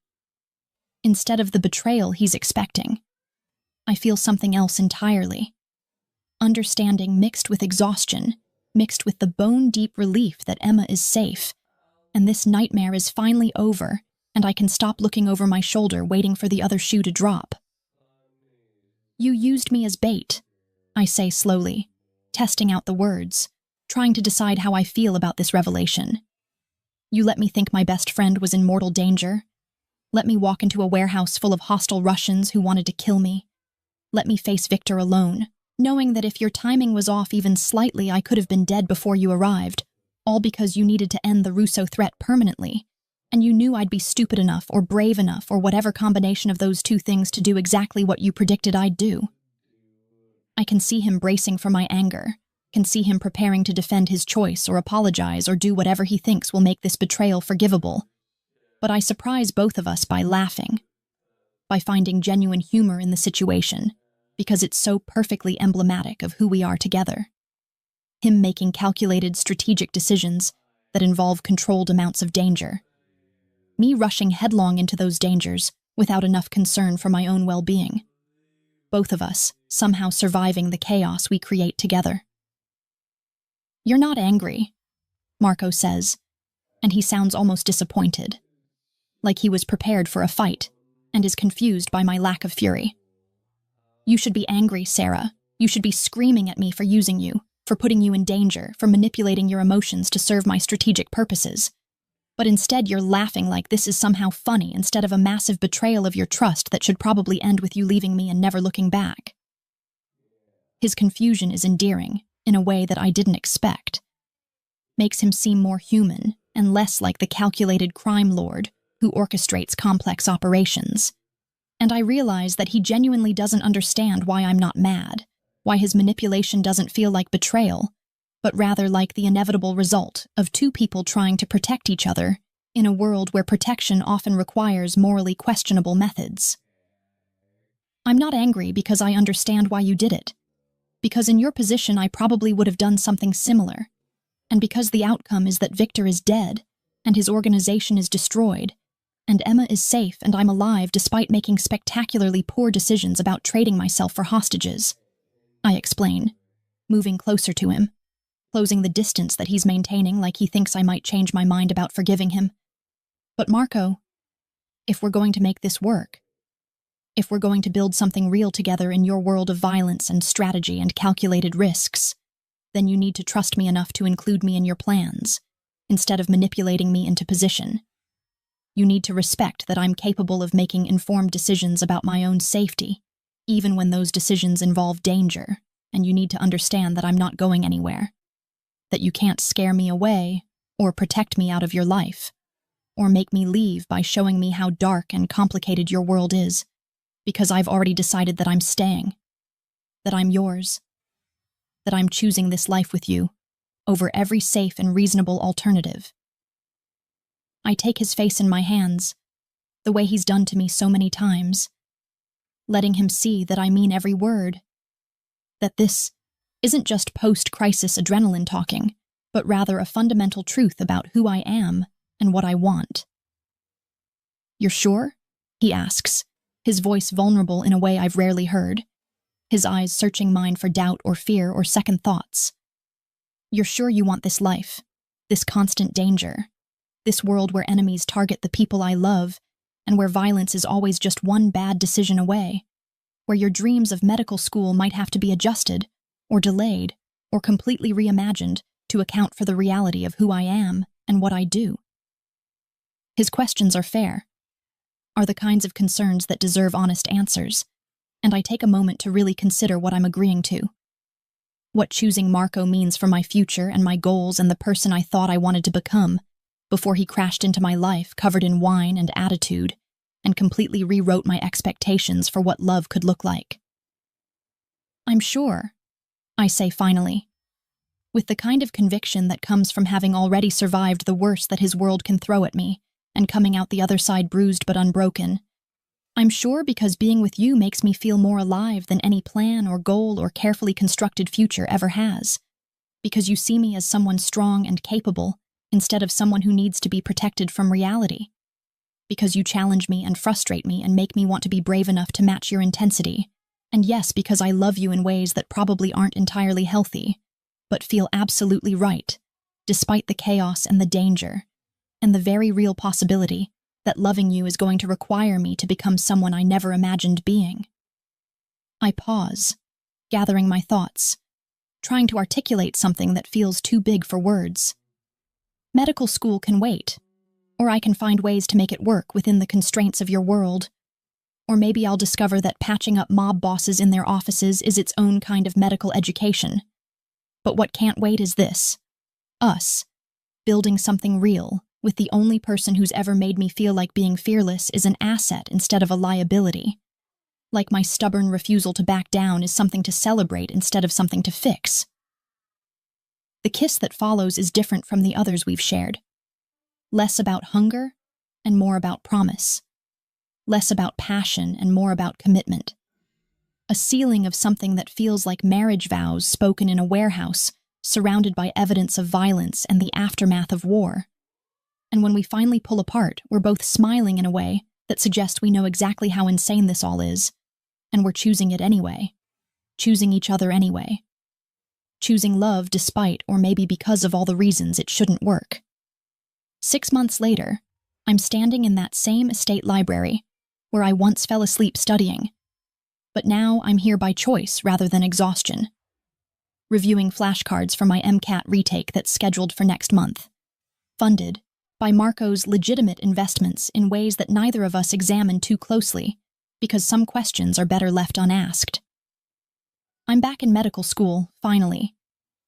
instead of the betrayal he's expecting, I feel something else entirely. Understanding mixed with exhaustion, mixed with the bone-deep relief that Emma is safe, and this nightmare is finally over, and I can stop looking over my shoulder waiting for the other shoe to drop. "You used me as bait," I say slowly, testing out the words, trying to decide how I feel about this revelation. "You let me think my best friend was in mortal danger. Let me walk into a warehouse full of hostile Russians who wanted to kill me. Let me face Victor alone, knowing that if your timing was off even slightly, I could have been dead before you arrived, all because you needed to end the Russo threat permanently, and you knew I'd be stupid enough or brave enough or whatever combination of those two things to do exactly what you predicted I'd do." I can see him bracing for my anger, can see him preparing to defend his choice or apologize or do whatever he thinks will make this betrayal forgivable. But I surprise both of us by laughing, by finding genuine humor in the situation, because it's so perfectly emblematic of who we are together. Him making calculated, strategic decisions that involve controlled amounts of danger. Me rushing headlong into those dangers without enough concern for my own well-being. Both of us somehow surviving the chaos we create together. "You're not angry," Marco says, and he sounds almost disappointed, like he was prepared for a fight and is confused by my lack of fury. "You should be angry, Sarah. You should be screaming at me for using you, for putting you in danger, for manipulating your emotions to serve my strategic purposes. But instead you're laughing like this is somehow funny instead of a massive betrayal of your trust that should probably end with you leaving me and never looking back." His confusion is endearing, in a way that I didn't expect. Makes him seem more human and less like the calculated crime lord who orchestrates complex operations. And I realize that he genuinely doesn't understand why I'm not mad, why his manipulation doesn't feel like betrayal, but rather like the inevitable result of two people trying to protect each other in a world where protection often requires morally questionable methods. I'm not angry because I understand why you did it, because in your position I probably would have done something similar, and because the outcome is that Victor is dead, and his organization is destroyed, and Emma is safe and I'm alive despite making spectacularly poor decisions about trading myself for hostages. I explain, moving closer to him, closing the distance that he's maintaining like he thinks I might change my mind about forgiving him. But Marco, if we're going to make this work, if we're going to build something real together in your world of violence and strategy and calculated risks, then you need to trust me enough to include me in your plans, instead of manipulating me into position. You need to respect that I'm capable of making informed decisions about my own safety, even when those decisions involve danger, and you need to understand that I'm not going anywhere, that you can't scare me away or protect me out of your life, or make me leave by showing me how dark and complicated your world is, because I've already decided that I'm staying, that I'm yours, that I'm choosing this life with you over every safe and reasonable alternative. I take his face in my hands, the way he's done to me so many times, letting him see that I mean every word, that this isn't just post-crisis adrenaline talking, but rather a fundamental truth about who I am and what I want. You're sure? He asks, his voice vulnerable in a way I've rarely heard, his eyes searching mine for doubt or fear or second thoughts. You're sure you want this life, this constant danger, this world where enemies target the people I love, and where violence is always just one bad decision away, where your dreams of medical school might have to be adjusted, or delayed, or completely reimagined to account for the reality of who I am and what I do? His questions are fair, are the kinds of concerns that deserve honest answers, and I take a moment to really consider what I'm agreeing to. What choosing Marco means for my future and my goals and the person I thought I wanted to become, before he crashed into my life covered in wine and attitude, and completely rewrote my expectations for what love could look like. I'm sure, I say finally, with the kind of conviction that comes from having already survived the worst that his world can throw at me, and coming out the other side bruised but unbroken. I'm sure because being with you makes me feel more alive than any plan or goal or carefully constructed future ever has, because you see me as someone strong and capable, instead of someone who needs to be protected from reality, because you challenge me and frustrate me and make me want to be brave enough to match your intensity, and yes, because I love you in ways that probably aren't entirely healthy, but feel absolutely right, despite the chaos and the danger, and the very real possibility that loving you is going to require me to become someone I never imagined being. I pause, gathering my thoughts, trying to articulate something that feels too big for words. Medical school can wait, or I can find ways to make it work within the constraints of your world. Or maybe I'll discover that patching up mob bosses in their offices is its own kind of medical education. But what can't wait is this: us, building something real, with the only person who's ever made me feel like being fearless is an asset instead of a liability. Like my stubborn refusal to back down is something to celebrate instead of something to fix. The kiss that follows is different from the others we've shared. Less about hunger and more about promise. Less about passion and more about commitment. A sealing of something that feels like marriage vows spoken in a warehouse, surrounded by evidence of violence and the aftermath of war. And when we finally pull apart, we're both smiling in a way that suggests we know exactly how insane this all is, and we're choosing it anyway. Choosing each other anyway. Choosing love despite or maybe because of all the reasons it shouldn't work. 6 months later, I'm standing in that same estate library where I once fell asleep studying, but now I'm here by choice rather than exhaustion, reviewing flashcards for my MCAT retake that's scheduled for next month, funded by Marco's legitimate investments in ways that neither of us examine too closely, because some questions are better left unasked. I'm back in medical school, finally,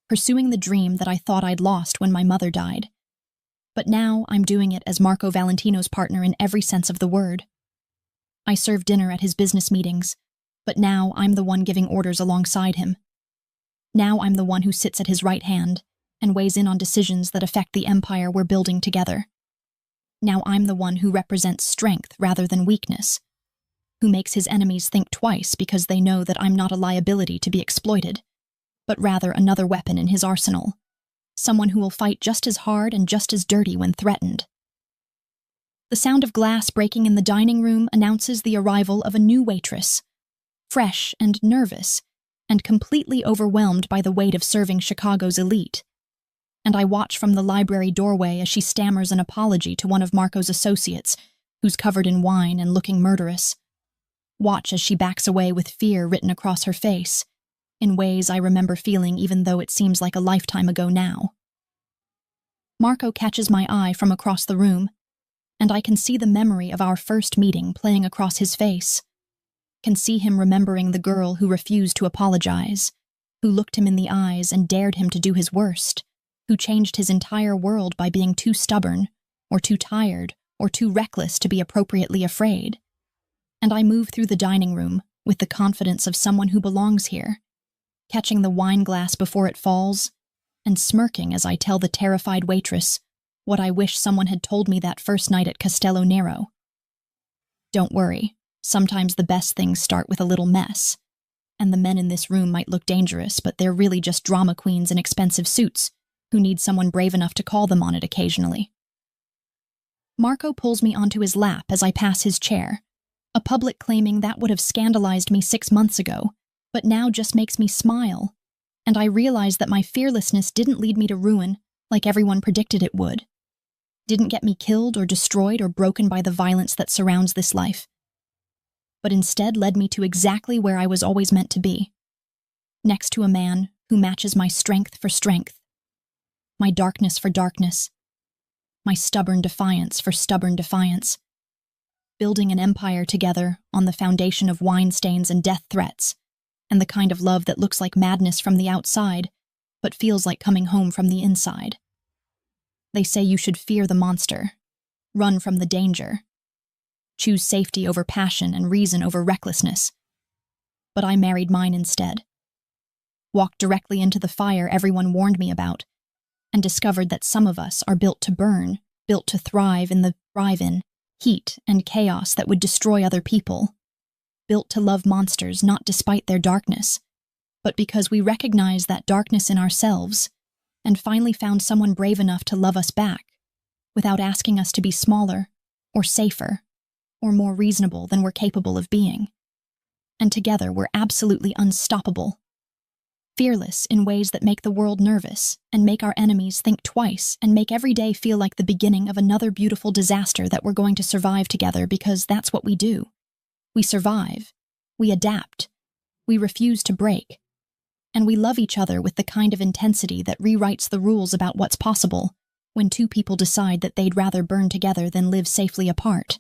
pursuing the dream that I thought I'd lost when my mother died. But now I'm doing it as Marco Valentino's partner in every sense of the word. I serve dinner at his business meetings, but now I'm the one giving orders alongside him, Now I'm the one who sits at his right hand and weighs in on decisions that affect the empire we're building together. Now I'm the one who represents strength rather than weakness, who makes his enemies think twice because they know that I'm not a liability to be exploited, but rather another weapon in his arsenal, someone who will fight just as hard and just as dirty when threatened. The sound of glass breaking in the dining room announces the arrival of a new waitress, fresh and nervous, and completely overwhelmed by the weight of serving Chicago's elite. And I watch from the library doorway as she stammers an apology to one of Marco's associates, who's covered in wine and looking murderous. Watch as she backs away with fear written across her face, in ways I remember feeling even though it seems like a lifetime ago now. Marco catches my eye from across the room, and I can see the memory of our first meeting playing across his face. Can see him remembering the girl who refused to apologize, who looked him in the eyes and dared him to do his worst, who changed his entire world by being too stubborn, or too tired, or too reckless to be appropriately afraid. And I move through the dining room with the confidence of someone who belongs here, catching the wine glass before it falls, and smirking as I tell the terrified waitress what I wish someone had told me that first night at Castello Nero. Don't worry, sometimes the best things start with a little mess, and the men in this room might look dangerous, but they're really just drama queens in expensive suits who need someone brave enough to call them on it occasionally. Marco pulls me onto his lap as I pass his chair, a public claiming that would have scandalized me 6 months ago, but now just makes me smile, and I realize that my fearlessness didn't lead me to ruin like everyone predicted it would. Didn't get me killed or destroyed or broken by the violence that surrounds this life, but instead led me to exactly where I was always meant to be, next to a man who matches my strength for strength, my darkness for darkness, my stubborn defiance for stubborn defiance, building an empire together on the foundation of wine stains and death threats, and the kind of love that looks like madness from the outside, but feels like coming home from the inside. They say you should fear the monster, run from the danger, choose safety over passion and reason over recklessness. But I married mine instead, walked directly into the fire everyone warned me about, and discovered that some of us are built to burn, built to thrive in the heat and chaos that would destroy other people, built to love monsters not despite their darkness, but because we recognize that darkness in ourselves, and finally found someone brave enough to love us back, without asking us to be smaller, or safer, or more reasonable than we're capable of being. And together we're absolutely unstoppable, fearless in ways that make the world nervous, and make our enemies think twice, and make every day feel like the beginning of another beautiful disaster that we're going to survive together, because that's what we do. We survive, we adapt, we refuse to break, and we love each other with the kind of intensity that rewrites the rules about what's possible when two people decide that they'd rather burn together than live safely apart.